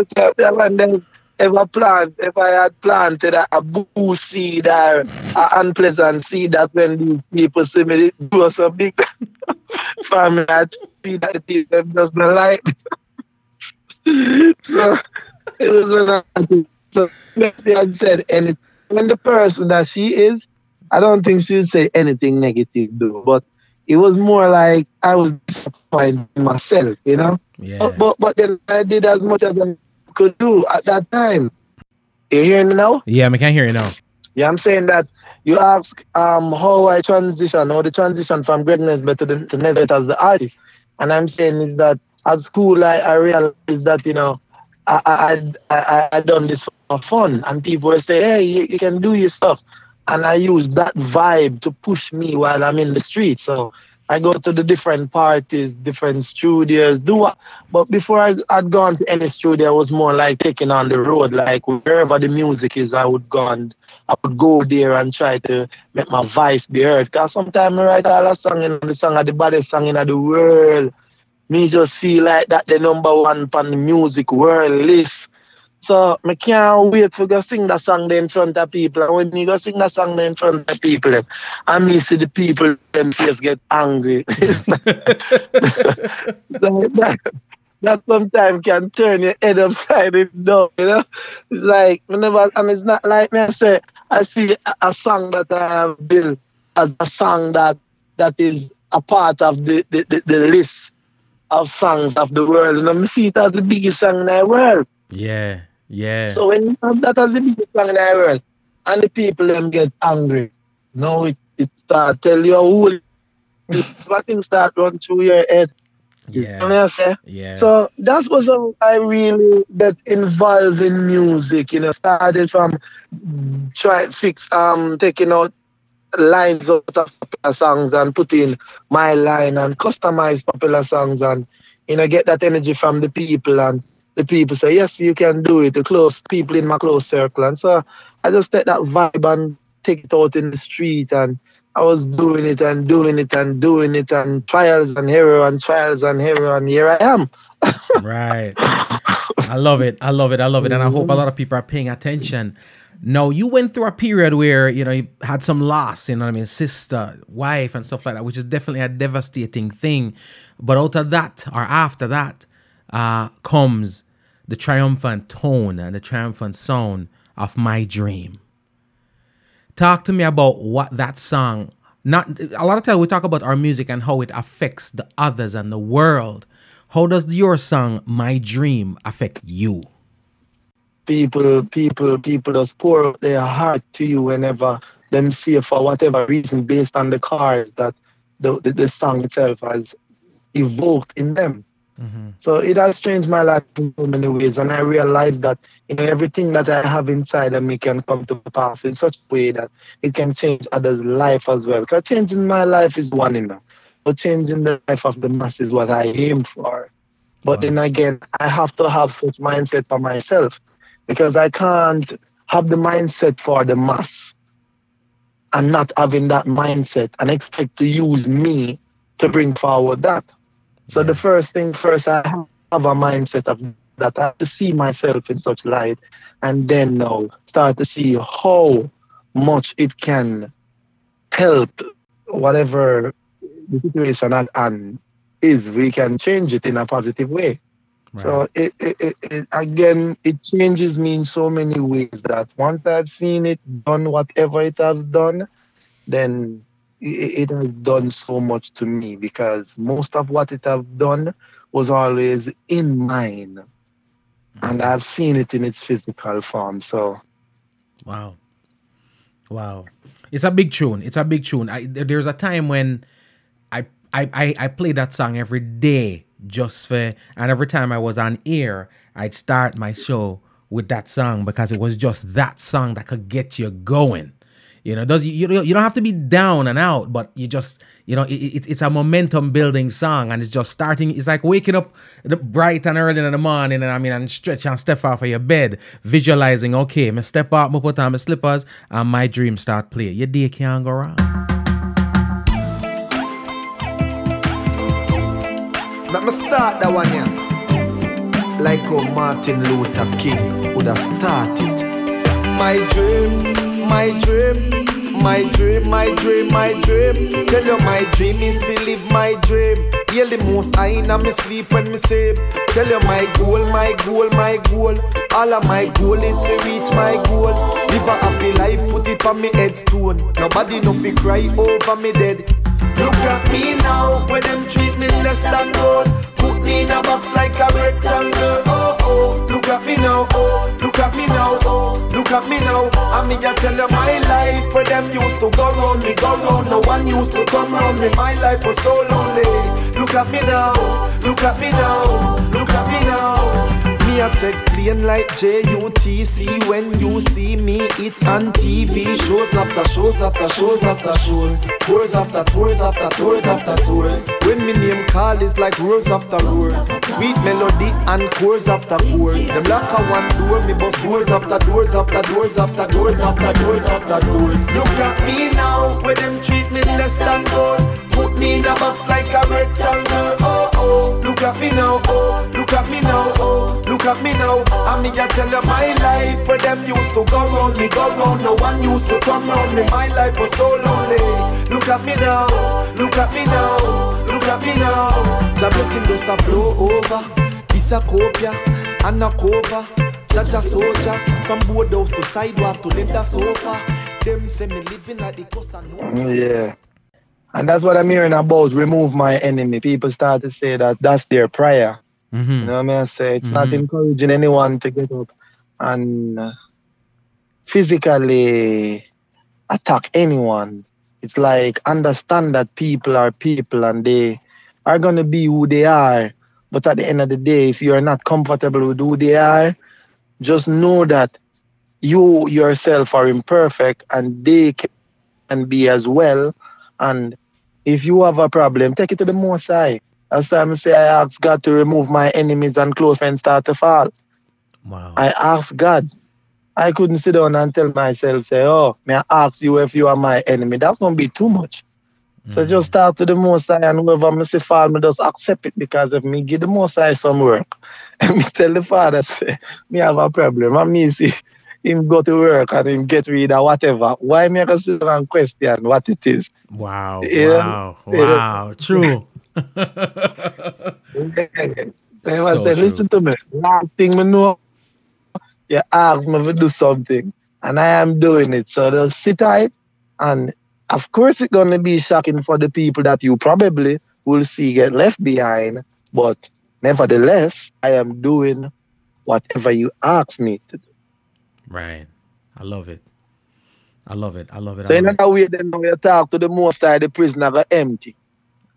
I wonder if I had planted a boo seed or an unpleasant seed that when these people see me, it grows so big for me, I feel that the people just don't like me. So it was when I had said anything. When the person that she is, I don't think she would say anything negative though. But it was more like I was disappointed in myself, you know? Yeah. But then I did as much as I could do at that time. You hearing me now? Yeah, I can't hear you now. Yeah, I'm saying that you ask how I transition or the transition from Greg Nesbeth to Nesbeth as the artist. And I'm saying is that at school I realized that, you know, I done this for fun and people will say, hey, you can do your stuff. And I use that vibe to push me while I'm in the street. So I go to the different parties, different studios, but before I'd gone to any studio, I was more like taking on the road, like wherever the music is, I would go there and try to make my voice be heard. Because sometimes I write all a song and the song of the baddest song in the world. Me just feel like that the number one on the music world list. So I can't wait for go sing that song there in front of people. And when you go sing that song there in front of people, and me see the people them just get angry. that sometimes can turn your head upside down, you know? It's like whenever, and it's not like me I see a song that I have built as a song that is a part of the list of songs of the world. And I see it as the biggest song in the world. Yeah. So when you have that as the biggest song in the world, and the people them get angry. Now it start tell you who what things start run through your head. You know what Yeah. I say? Yeah. So that was how I really get involved in music. Started from try fix taking out lines out of popular songs and put in my line and customize popular songs and get that energy from the people and the people say yes you can do it, the close people in my close circle. And so I just take that vibe and take it out in the street, and I was doing it and doing it and doing it and trials and error and trials and error, and here I am. Right. I love it. I love it. I love it. And I hope a lot of people are paying attention. No, you went through a period where, you had some loss, sister, wife, and stuff like that, which is definitely a devastating thing. But out of that, or after that, comes the triumphant tone and the triumphant sound of My Dream. Talk to me about what that song, not a lot of times we talk about our music and how it affects the others and the world. How does your song My Dream affect you? People just pour out their heart to you whenever them see it for whatever reason based on the cards that the song itself has evoked in them. So it has changed my life in so many ways, and I realized that everything that I have inside of me can come to pass in such a way that it can change others' life as well. Because changing my life is one enough, but changing the life of the mass is what I aim for. But then again, I have to have such mindset for myself, because I can't have the mindset for the mass and not having that mindset and expect to use me to bring forward that. So the first thing first, I have a mindset of that. I have to see myself in such light, and then now start to see how much it can help whatever the situation at hand is. We can change it in a positive way. Right. So it changes me in so many ways that once I've seen it done, whatever it has done, then it has done so much to me, because most of what it has done was always in mind, and I've seen it in its physical form. So, wow, it's a big tune. It's a big tune. There's a time when I played that song every day and every time I was on air, I'd start my show with that song, because it was just that song that could get you going. You don't have to be down and out, but you just, it's a momentum building song, and it's just starting. It's like waking up bright and early in the morning, and stretch and step off of your bed, visualizing, okay, me step up, me put on my slippers, and my dream start playing. Your day can't go wrong. Let me start that one, yeah. Like how Martin Luther King would have started. My dream, my dream, my dream, my dream, my dream. Tell you my dream is to live my dream. Hear the most I in me sleep when me sleep. Tell you my goal, my goal, my goal. All of my goal is to reach my goal. Live a happy life, put it on me headstone. Nobody no fi cry over me dead. Look at me now, when them treat me less than gold. Put me in a box like a rectangle. Oh oh, look at me now. Oh, look at me now. Oh, look at me now. I mean, I tell you my life, where them used to go round me, go round. No one used to come round me. My life was so lonely. Look at me now. Look at me now. Look at me now. Me a take plane like JUTC. When you see me, it's on TV. Shows after shows after shows after shows. Tours after tours after tours after tours. When me name call is like roars after roars. Sweet melody and chorus after chorus. Them lock a one door, me bust doors after doors after doors after doors after doors after doors. Look at me now, where them treat me less than gold. Put me in a box like a rectangle. Oh oh, look at me now. Oh, look at me now. Oh, look at me now. I mean, I tell you my life, where them used to go round me, go round. No one used to come round me. My life was so lonely. Look at me now. Look at me now. Look at me now. The blessing does a flow over. This a copia and a cover. Jaja soldier from boardhouse to sidewalk to leather sofa. Them say me living at the coast and yeah. And that's what I'm hearing about, remove my enemy. People start to say that that's their prayer. You know what I mean? I say it's not encouraging anyone to get up and physically attack anyone. It's like understand that people are people and they are gonna be who they are. But at the end of the day, if you are not comfortable with who they are, just know that you yourself are imperfect and they can be as well. And if you have a problem, take it to the Most High. As time say, I ask God to remove my enemies and close friends start to fall. Wow. I ask God. I couldn't sit down and tell myself, say, oh, may I ask you if you are my enemy? That's going to be too much. So just talk to the Most High and whoever me say fall, me just accept it because if me give the Most High some work and me tell the Father, say, me have a problem and me see him go to work and him get rid of whatever, why me I sit down and question what it is? Wow. You Wow. know? Wow. True. Then I So say, true. listen to me. Last thing me know, you ask me to do something, and I am doing it. So they'll sit tight, and of course, it's gonna be shocking for the people that you probably will see get left behind. But nevertheless, I am doing whatever you ask me to do. Right. I love it. I love it. I love it. I So in love it. another way, then when you talk to the Most High, the prisoner go empty.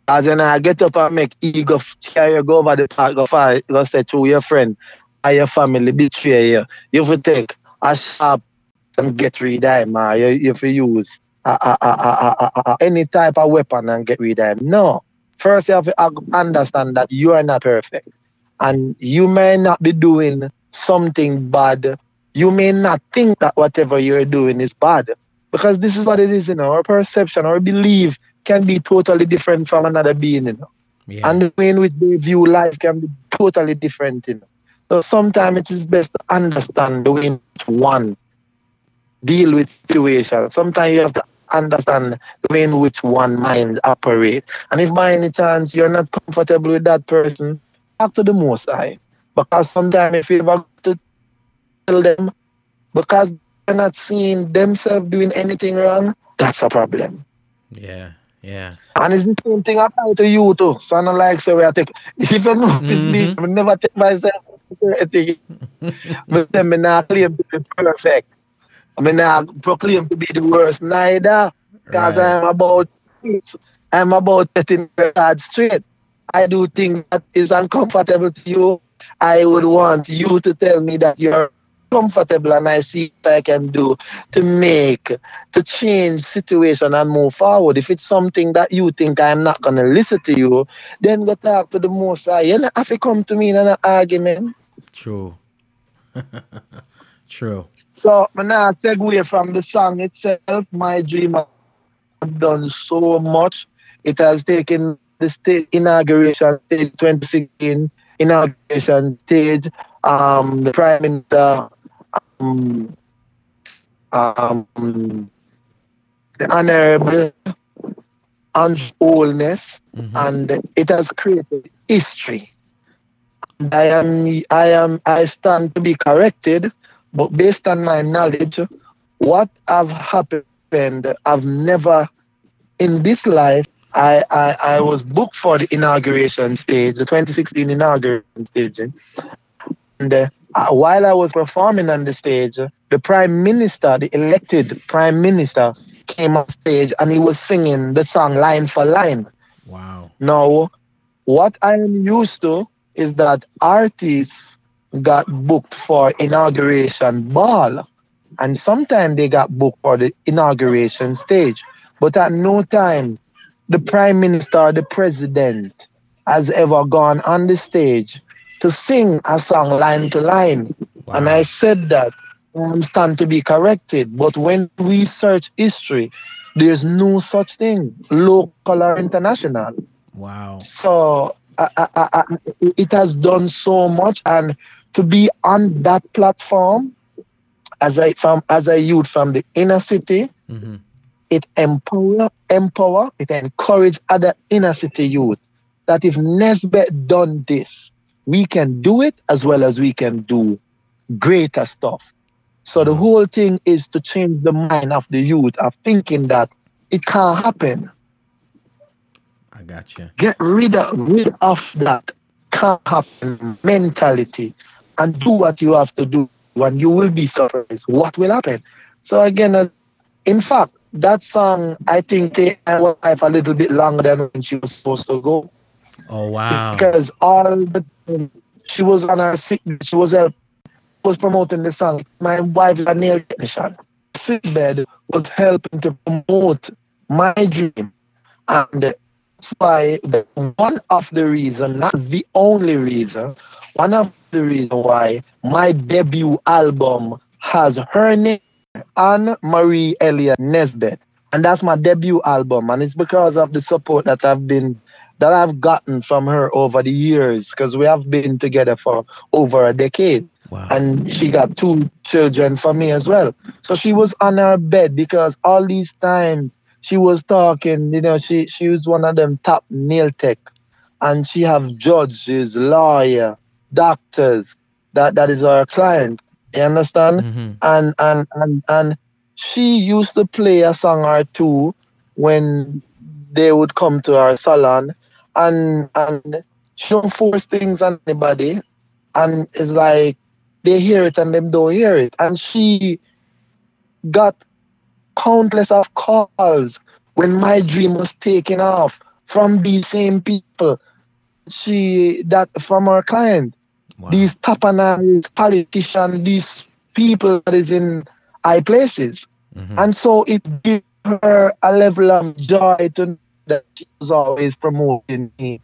As in, I get up and make ego carry go over the park, go fight, go say to your friend or your family betray you. You have to take a sharp and get rid of him, or you have to use any type of weapon and get rid of him. No. First, you have to understand that you are not perfect. And you may not be doing something bad. You may not think that whatever you're doing is bad. Because this is what it is, our perception, our belief can be totally different from another being. Yeah. And the way in which they view life can be totally different. So sometimes it is best to understand the way in which one deal with situations. Sometimes you have to understand the way in which one mind operate. And if by any chance you're not comfortable with that person, talk to the Most High. Because sometimes if you ever to tell them, because they're not seeing themselves doing anything wrong, that's a problem. Yeah. Yeah. And it's the same thing apply to you too. So I don't like say we I take if you notice me, Mm-hmm. I never take myself for anything. But then I not claim to be perfect. I mean I proclaim to be the worst neither. Because Right. I'm about getting your card straight. I do things that is uncomfortable to you. I would want you to tell me that you're comfortable and I see what I can do to make, to change situation and move forward. If it's something that you think I'm not going to listen to you, then go talk to the Most High. You don't have to come to me in an argument. True. True. So, I'm now segue from the song itself. My dream have done so much. It has taken the state inauguration stage, 2016 inauguration stage. The Prime Minister, um, um, the Honorable Andrew Holness, Mm-hmm. and it has created history. And I stand to be corrected, but based on my knowledge, what have happened, I've never in this life, I was booked for the inauguration stage, the 2016 inauguration stage. And while I was performing on the stage, the Prime Minister, the elected Prime Minister, came on stage and he was singing the song line for line. Wow. Now, what I am used to is that artists got booked for inauguration ball and sometimes they got booked for the inauguration stage. But at no time the prime minister or the president has ever gone on the stage to sing a song line to line. And I Wow. said that stand to be corrected. But when we search history, there's no such thing, local or international. Wow. So it has done so much, and to be on that platform as a youth from the inner city, Mm-hmm. it it encourage other inner city youth that if Nesbeth done this, we can do it as well as we can do greater stuff. So the Wow. whole thing is to change the mind of the youth of thinking that it can't happen. I got you. Get rid of that can't happen mentality and do what you have to do, and you will be surprised what will happen. So again, in fact, that song I think take my wife a little bit longer than when she was supposed to go, Oh wow. because all the time she was on her sick bed, was promoting the song. My wife is a nail technician. Sick bed was helping to promote my dream, and that's why one of the reason, not the only reason, one of the reason why my debut album has her name, Anne Marie Elliott Nesbeth. And that's my debut album. And it's because of the support that I've gotten from her over the years, because we have been together for over a decade. Wow. And she got two children for me as well. So she was on her bed because all these time she was talking, she was one of them top nail tech, and she have judges, lawyer, doctors. That is our client. You understand? Mm-hmm. And she used to play a song or two when they would come to our salon, and she don't force things on anybody, and it's like they hear it and them don't hear it. And she got countless of calls when my dream was taken off from these same people. She that from our client, Wow. these tapanas, politicians, these people that is in high places. Mm-hmm. And so it gave her a level of joy to know that she was always promoting me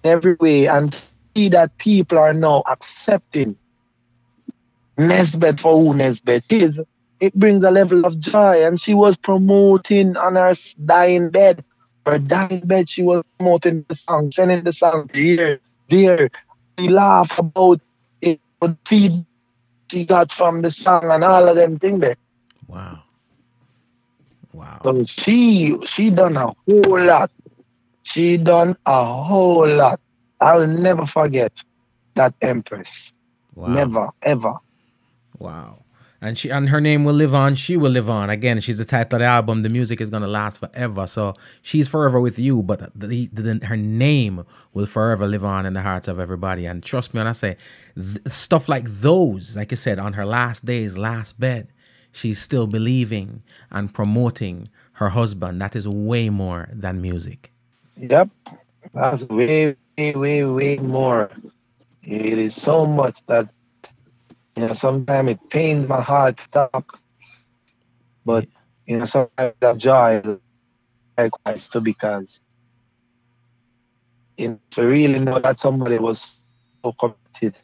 in every way, and to see that people are now accepting Nesbeth for who Nesbeth is. It brings a level of joy. And she was promoting on her dying bed. Her dying bed, she was promoting the song, sending the song here, there. We laugh about it, the feedback she got from the song and all of them things there. Wow. Wow. So she done a whole lot. She done a whole lot. I will never forget that Empress. Wow. Never, ever. Wow. And her name will live on. She will live on. Again, she's the title of the album. The music is gonna last forever. So she's forever with you, but her name will forever live on in the hearts of everybody. And trust me when I say stuff like those, like I said, on her last days, last bed, she's still believing and promoting her husband. That is way more than music. Yep. That's way, way, way, way more. It is so much that, sometimes it pains my heart to talk, Yeah. but, sometimes that joy likewise too, because, to really know that somebody was so committed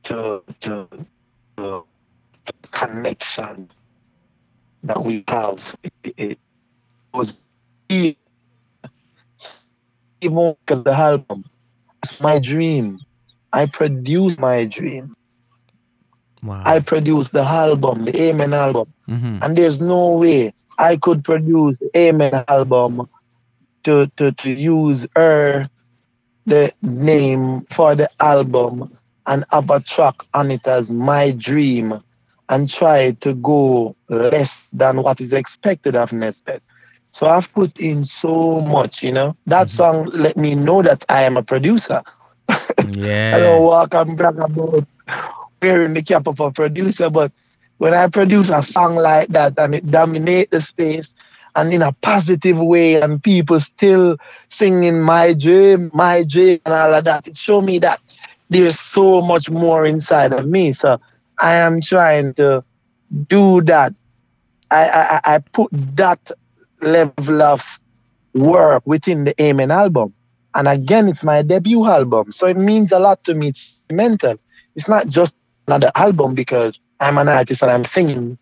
to connection that we have, it was really even because the album, it's my dream. I produced my dream. I Wow. produced the album, the Amen album. Mm-hmm. And there's no way I could produce Amen album to use the name for the album, and have a track on it as my dream, and try to go less than what is expected of Nesbeth. So I've put in so much. That Mm-hmm. song let me know that I am a producer. I don't Yeah. walk and brag about wearing the cap of a producer, but when I produce a song like that and it dominate the space and in a positive way, and people still singing my dream and all of that, it show me that there's so much more inside of me. So I am trying to do that. I put that level of work within the Amen album. And again, it's my debut album. So it means a lot to me. It's sentimental. It's not just another album because I'm an artist and I'm singing.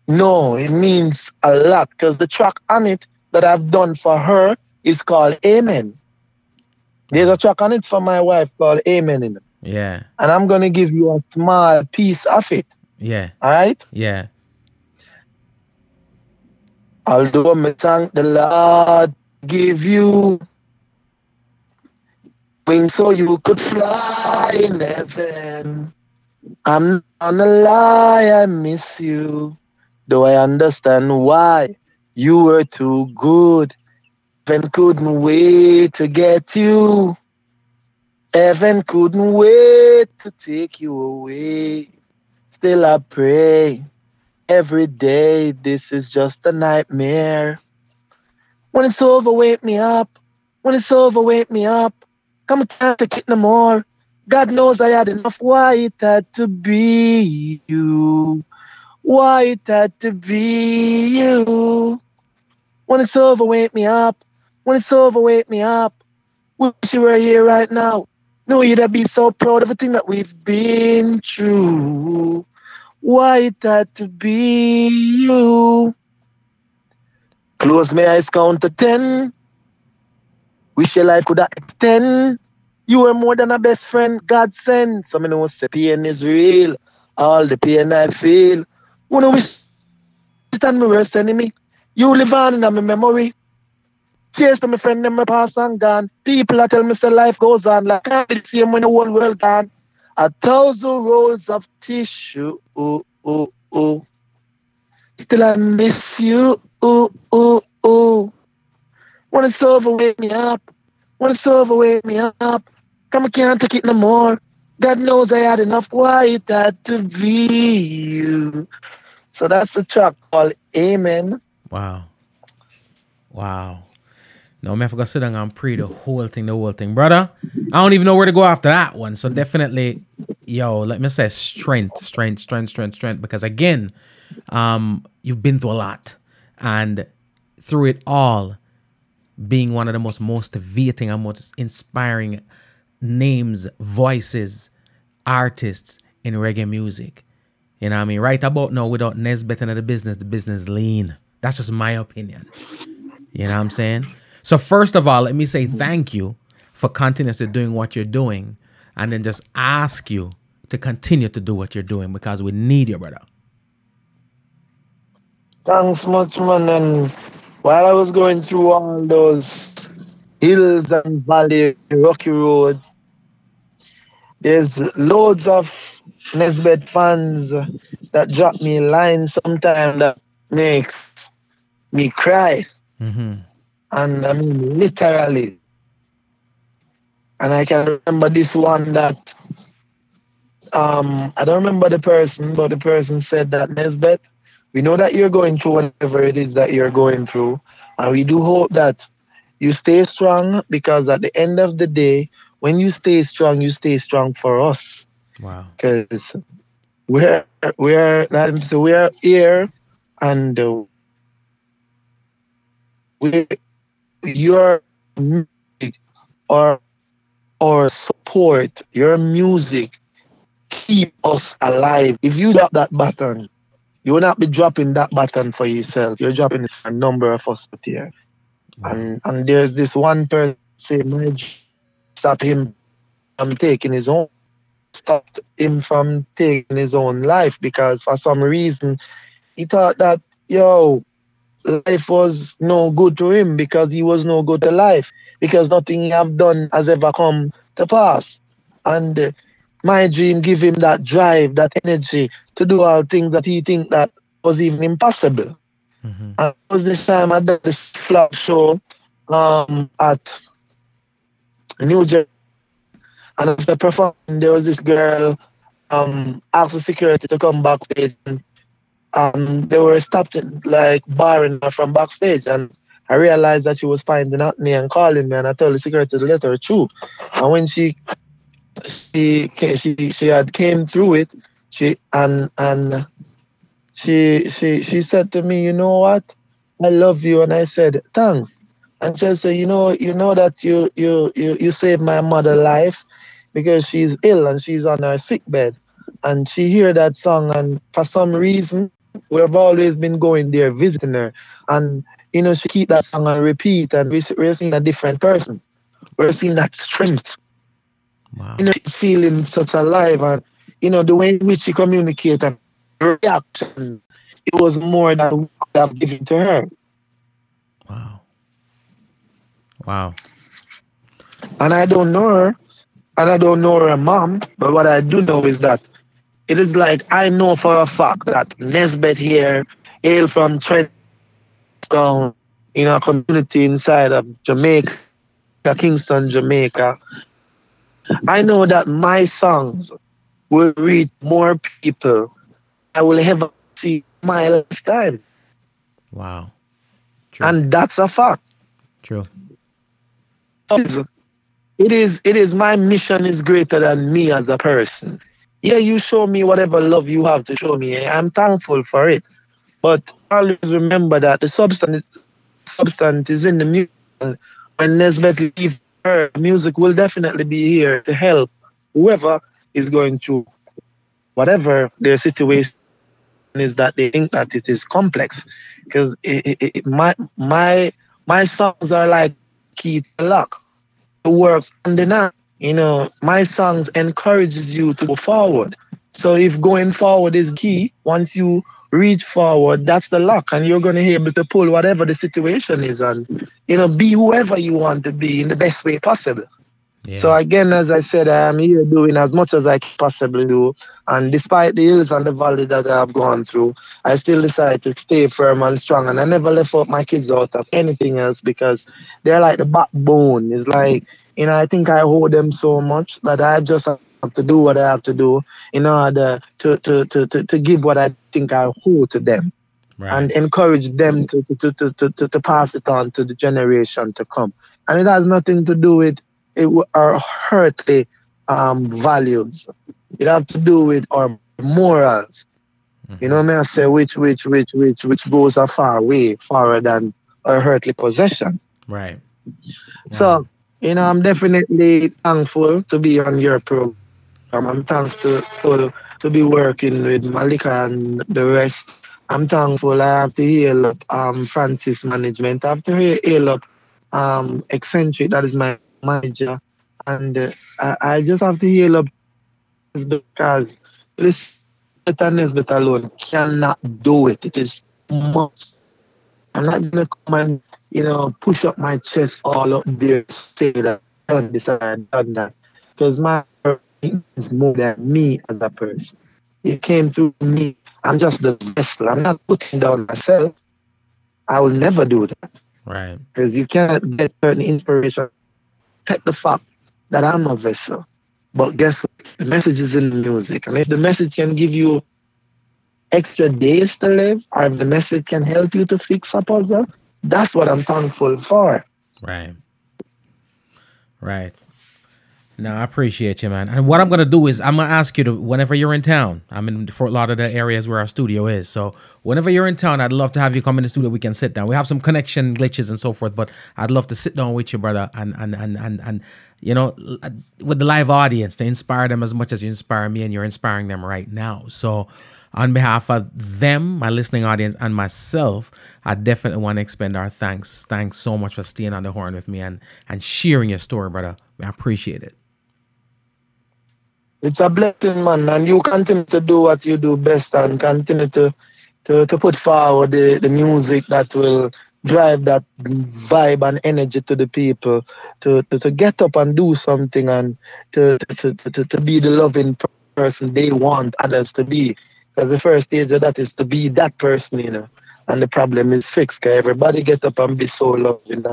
No, it means a lot because the track on it that I've done for her is called Amen. There's a Wow. track on it for my wife called Amen in it. Yeah. And I'm going to give you a small piece of it. Yeah. All right? Yeah. Although me thank the Lord give you wings so you could fly in heaven. I'm not gonna lie, I miss you. Though I understand why you were too good. Heaven couldn't wait to get you. Heaven couldn't wait to take you away. Still I pray Every day, this is just a nightmare. When it's over, wake me up. When it's over, wake me up. Come, I can't take it no more. God knows I had enough. Why it had to be you? Why it had to be you? When it's over, wake me up. When it's over, wake me up. Wish you were here right now. Know you'd have been so proud of everything that we've been through. Why it had to be you? Close my eyes, count to 10. Wish your life could have extend. You were more than a best friend God sent. Some know say pain is real. All the pain I feel. Wanna wish it on my worst enemy. You live on in my memory. Cheers to my friend, them my past and gone. People that tell me say life goes on. Like can't be the same when the whole world gone. 1,000 rolls of tissue. Ooh, ooh, ooh. Still I miss you. Ooh, ooh, ooh. When it's over, wake me up. When it's over, wake me up. Come, I can't take it no more. God knows I had enough. Why it had to be you? So that's the track called Amen. Wow. Wow. No, man, I forgot to sit down and pray the whole thing. Brother, I don't even know where to go after that one. So definitely, yo, let me say strength. Because again, you've been through a lot. And through it all, being one of the most motivating and most inspiring names, voices, artists in reggae music. You know what I mean? Right about now, without Nesbeth in the business lean. That's just my opinion. You know what I'm saying? So first of all, let me say thank you for continuously doing what you're doing, and then just ask you to continue to do what you're doing because we need you, brother. Thanks much, man. And while I was going through all those hills and valleys, rocky roads, there's loads of Nesbeth fans that drop me lines sometimes that makes me cry. Mm-hmm. And I mean, literally. And I can remember this one that, I don't remember the person, but the person said that, Nesbeth, we know that you're going through whatever it is that you're going through. And we do hope that you stay strong, because at the end of the day, when you stay strong for us. Wow. Because we're here, and your music or support, your music keep us alive. If you drop that button, you will not be dropping that button for yourself. You're dropping it for a number of us out here. Wow. And there's this one person say, my stop him from taking his own, stopped him from taking his own life, because for some reason he thought that, life was no good to him, because he was no good to life, because nothing he have done has ever come to pass. And my dream give him that drive, that energy to do all things that he think that was even impossible. Mm-hmm. And it was this time I did this flop show at New Jersey, and after performing, there was this girl asked the security to come backstage, and they were stopped like barring her from backstage, and I realized that she was finding out me and calling me, and I told the security to let her through. And when she had came through it, she said to me, you know what, I love you. And I said, thanks. And she said, you know that you saved my mother's life, because she's ill and she's on her sick bed. And she hear that song, and for some reason we've always been going there visiting her, and she keep that song on repeat, and we're seeing a different person. We're seeing that strength. Wow. Feeling such alive, and the way in which she communicate and reaction, it was more than we could have given to her. Wow. And I don't know her, and I don't know her mom, but what I do know is that it is like, I know for a fact that Nesbeth here hail from Trenton, a community inside of Jamaica, Kingston, Jamaica. I know that my songs will reach more people I will ever see my lifetime. Wow. True. And that's a fact. True. It is my mission is greater than me as a person. Yeah, you show me whatever love you have to show me. I'm thankful for it. But always remember that the substance is in the music. When Nesbeth leaves her, music will definitely be here to help whoever is going through whatever their situation is that they think that it is complex. Because my songs are like key to the lock. It works on the night. My songs encourages you to go forward. So if going forward is key, once you reach forward, that's the lock, and you're gonna be able to pull whatever the situation is, and be whoever you want to be in the best way possible. So Yeah. again, as I said, I am here doing as much as I can possibly do. And despite the hills and the valley that I have gone through, I still decide to stay firm and strong. And I never left out my kids out of anything else because they're like the backbone. It's like, I think I owe them so much that I just have to do what I have to do in order to give what I think I owe to them Right. and encourage them to pass it on to the generation to come. And it has nothing to do with our earthly values. It has to do with our morals. Mm-hmm. May I say which goes a far way farther than our earthly possession. Right. Wow. So, I'm definitely thankful to be on your program. I'm thankful to be working with Malika and the rest. I'm thankful. I have to hail up Francis Management. I have to hail up Eccentric, that is my manager. And I just have to hail up because this Nesbeth alone cannot do it. It is much. I'm not gonna come and push up my chest all up there, say that I've done this and I've done that, because my work is more than me as a person. It came through me. I'm just the vessel. I'm not putting down myself. I will never do that Right. because you can't get certain inspiration. Check the fact that I'm a vessel. But guess what? The message is in the music, and if the message can give you extra days to live, or if the message can help you to fix a puzzle, that's what I'm thankful for. Right. Right. No, I appreciate you, man. And what I'm gonna do is I'm gonna ask you to, whenever you're in town. I'm in Fort Lauderdale areas where our studio is. So whenever you're in town, I'd love to have you come in the studio. We can sit down. We have some connection glitches and so forth, but I'd love to sit down with you, brother, and with the live audience to inspire them as much as you inspire me, and you're inspiring them right now. So on behalf of them, my listening audience, and myself, I definitely want to expend our thanks. Thanks so much for staying on the horn with me and sharing your story, brother. I appreciate it. It's a blessing, man, and you continue to do what you do best and continue to put forward the music that will drive that vibe and energy to the people to get up and do something and to be the loving person they want others to be. Because the first stage of that is to be that person. And the problem is fixed. Because everybody get up and be so loving.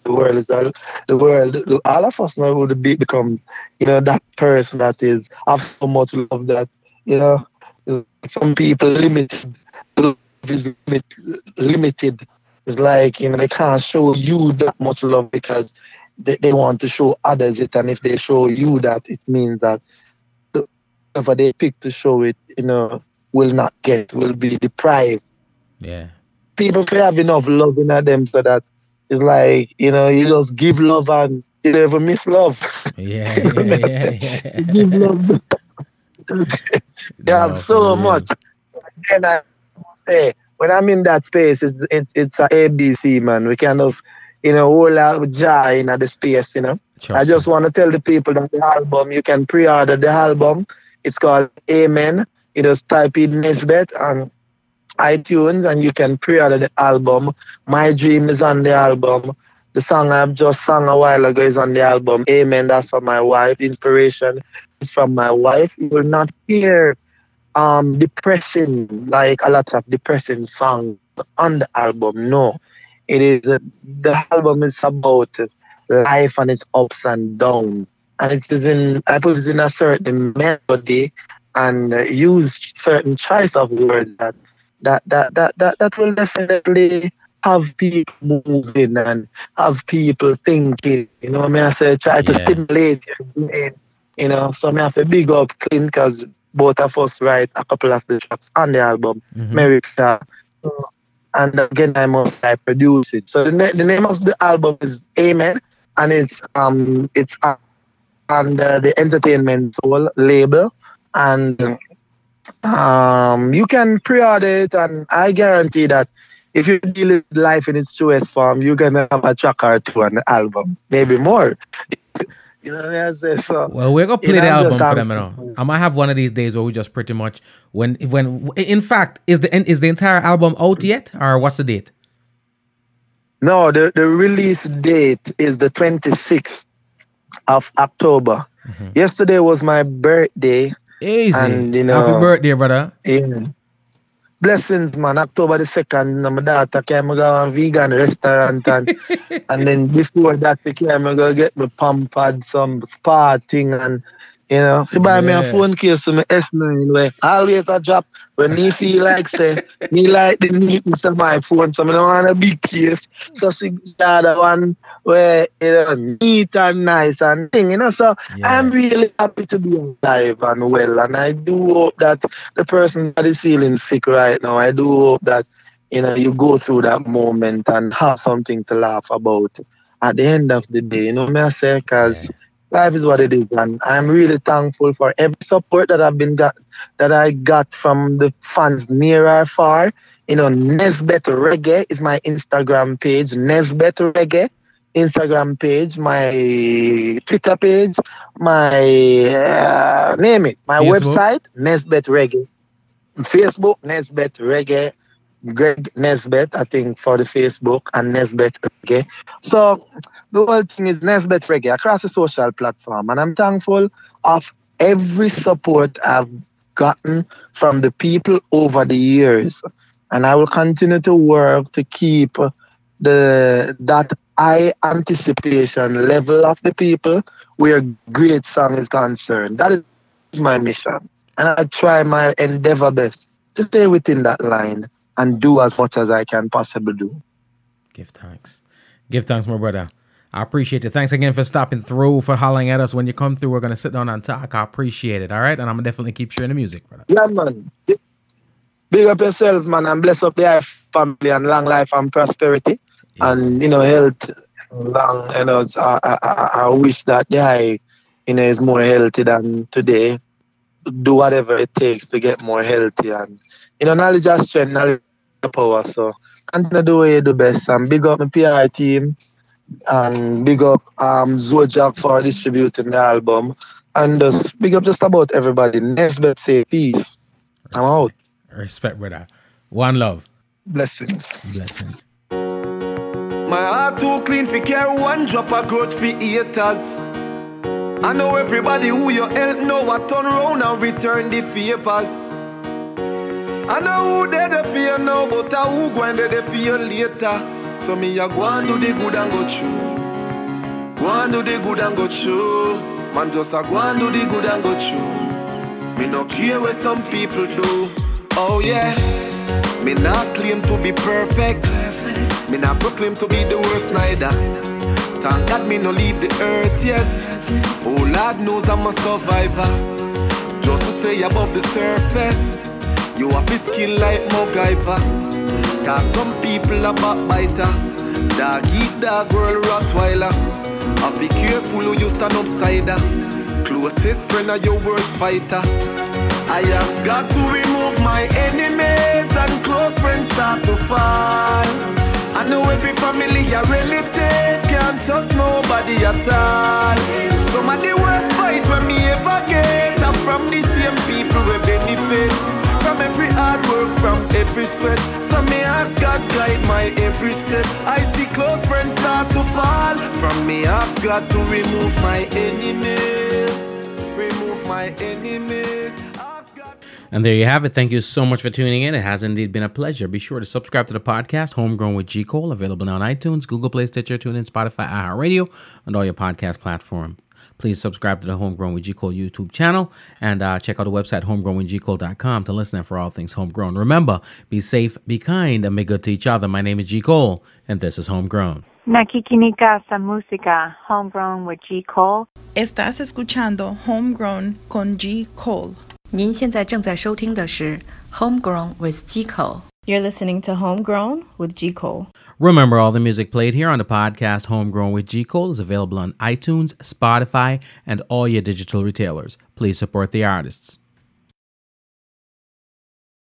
The world is the world. All of us now would become, that person that is have so much love that, some people limited. Love is limited. It's like they can't show you that much love because they want to show others it, and if they show you that, it means that whoever they pick to show it, will not get, will be deprived. Yeah. People feel have enough love in them so that it's like, you just give love and you never miss love. Yeah. Yeah. Give love. You have No, for so real. much. And I say, when I'm in that space, it's a ABC, man. We can just, hold out joy in the space. I Trust me. just want to tell the people that the album, you can pre-order the album. It's called Amen. You just type in Nesbeth and iTunes and you can pre-order the album. My Dream is on the album. The song I've just sung a while ago is on the album. Amen. That's for my wife. Inspiration is from my wife. You will not hear depressing, like a lot of depressing songs on the album. No. It is the album is about life and its ups and downs. And I put it in a certain melody and use certain choice of words that that will definitely have people moving and have people thinking. You know, me I say try to Yeah. stimulate your brain. You know, so me have to big up Clint because both of us write a couple of the tracks on the album, America. So, and again, I must say I produce it. So the name of the album is Amen, and it's on the Entertainment Soul label, and you can pre-order it, and I guarantee that if you deal with life in its truest form, you're gonna have a track or two on the album, maybe more. You know what I say? So, Well, we're gonna you play know, the I'm just album for them, thankful. I might have one of these days where we just pretty much when in fact is the entire album out yet, or what's the date? No, the release date is the 26th of October. Yesterday was my birthday, Easy. and you Happy know, birthday, brother. yeah. Blessings, man. October the 2nd, my daughter came to go a vegan restaurant, and then before that, she came to go get me pampered, some spa thing, and you know, she buy me a Yeah. phone case to my S9 where always a drop when me feel like say me like the neatness of my phone, so I don't want a big case. So she got the one where you know neat and nice and thing, you know. So I'm Yeah. really happy to be alive and well, and I do hope that the person that is feeling sick right now, I do hope that you know you go through that moment and have something to laugh about at the end of the day. You know what I say? Because Yeah. life is what it is, and I'm really thankful for every support that I got from the fans near or far. You know, Nesbeth Reggae is my Instagram page. Nesbeth Reggae Instagram page, my Twitter page, my name it, my Facebook. website, Nesbeth Reggae. Facebook, Nesbeth Reggae, Greg Nesbeth, I think, for the Facebook, and Nesbeth Reggae. So the whole thing is Nesbeth Reggae across the social platform. And I'm thankful of every support I've gotten from the people over the years. And I will continue to work to keep that high anticipation level of the people where great song is concerned. That is my mission. And I try my endeavor best to stay within that line and do as much as I can possibly do. Give thanks. Give thanks, my brother. I appreciate it. Thanks again for stopping through, for hollering at us. When you come through, we're going to sit down and talk. I appreciate it. All right. And I'm going to definitely keep sharing the music, brother. Yeah, man. Big up yourself, man, and bless up the family and long life and prosperity. And, you know, health, long, you know, I wish that the guy, you know, is more healthy than today. Do whatever it takes to get more healthy. And, you know, knowledge is strength, knowledge is power. So, continue to do what you do best. And big up my PR team. And big up Zojak for distributing the album. And just big up just about everybody. Nesbeth say peace. I'm out. Respect, brother. One love. Blessings. Blessings. My heart too clean for care one drop of grudge for haters. I know everybody who you help know I turn round and return the favors. I know who they for you now, but I who go and they for you later. So me a go and do the good and go through. Go and do the good and go through. Man just a go and do the good and go through. Me no care what some people do. Oh yeah. Me not claim to be perfect. Me not proclaim to be the worst neither. Thank God me no leave the earth yet. Oh Lord knows I'm a survivor. Just to stay above the surface, you have to skill like MacGyver. Cause some people are backbiter. Dog eat dog, world Rottweiler. Have be careful who you stand upside down. Closest friend are your worst fighter. I have got to remove my enemies and close friends start to fall. I know every family a relative, can't trust nobody at all. Some of the worst fight when me ever get are from the same people we benefit from every hard work, from every sweat. So me ask God guide my every step. I see close friends start to fall. From me ask God to remove my enemies. Remove my enemies. And there you have it. Thank you so much for tuning in. It has indeed been a pleasure. Be sure to subscribe to the podcast, Homegrown with G. Cole, available now on iTunes, Google Play, Stitcher, TuneIn, Spotify, iHeartRadio, and all your podcast platforms. Please subscribe to the Homegrown with G. Cole YouTube channel and check out the website homegrownwithgcole.com to listen for all things homegrown. Remember, be safe, be kind, and be good to each other. My name is G. Cole, and this is Homegrown. Nakikinig ka sa música, Homegrown with G. Cole. Estás escuchando Homegrown con G. Cole. 您现在正在收听的是 Homegrown with G. Cole. You're listening to Homegrown with G. Cole. Remember, all the music played here on the podcast Homegrown with G. Cole is available on iTunes, Spotify, and all your digital retailers. Please support the artists.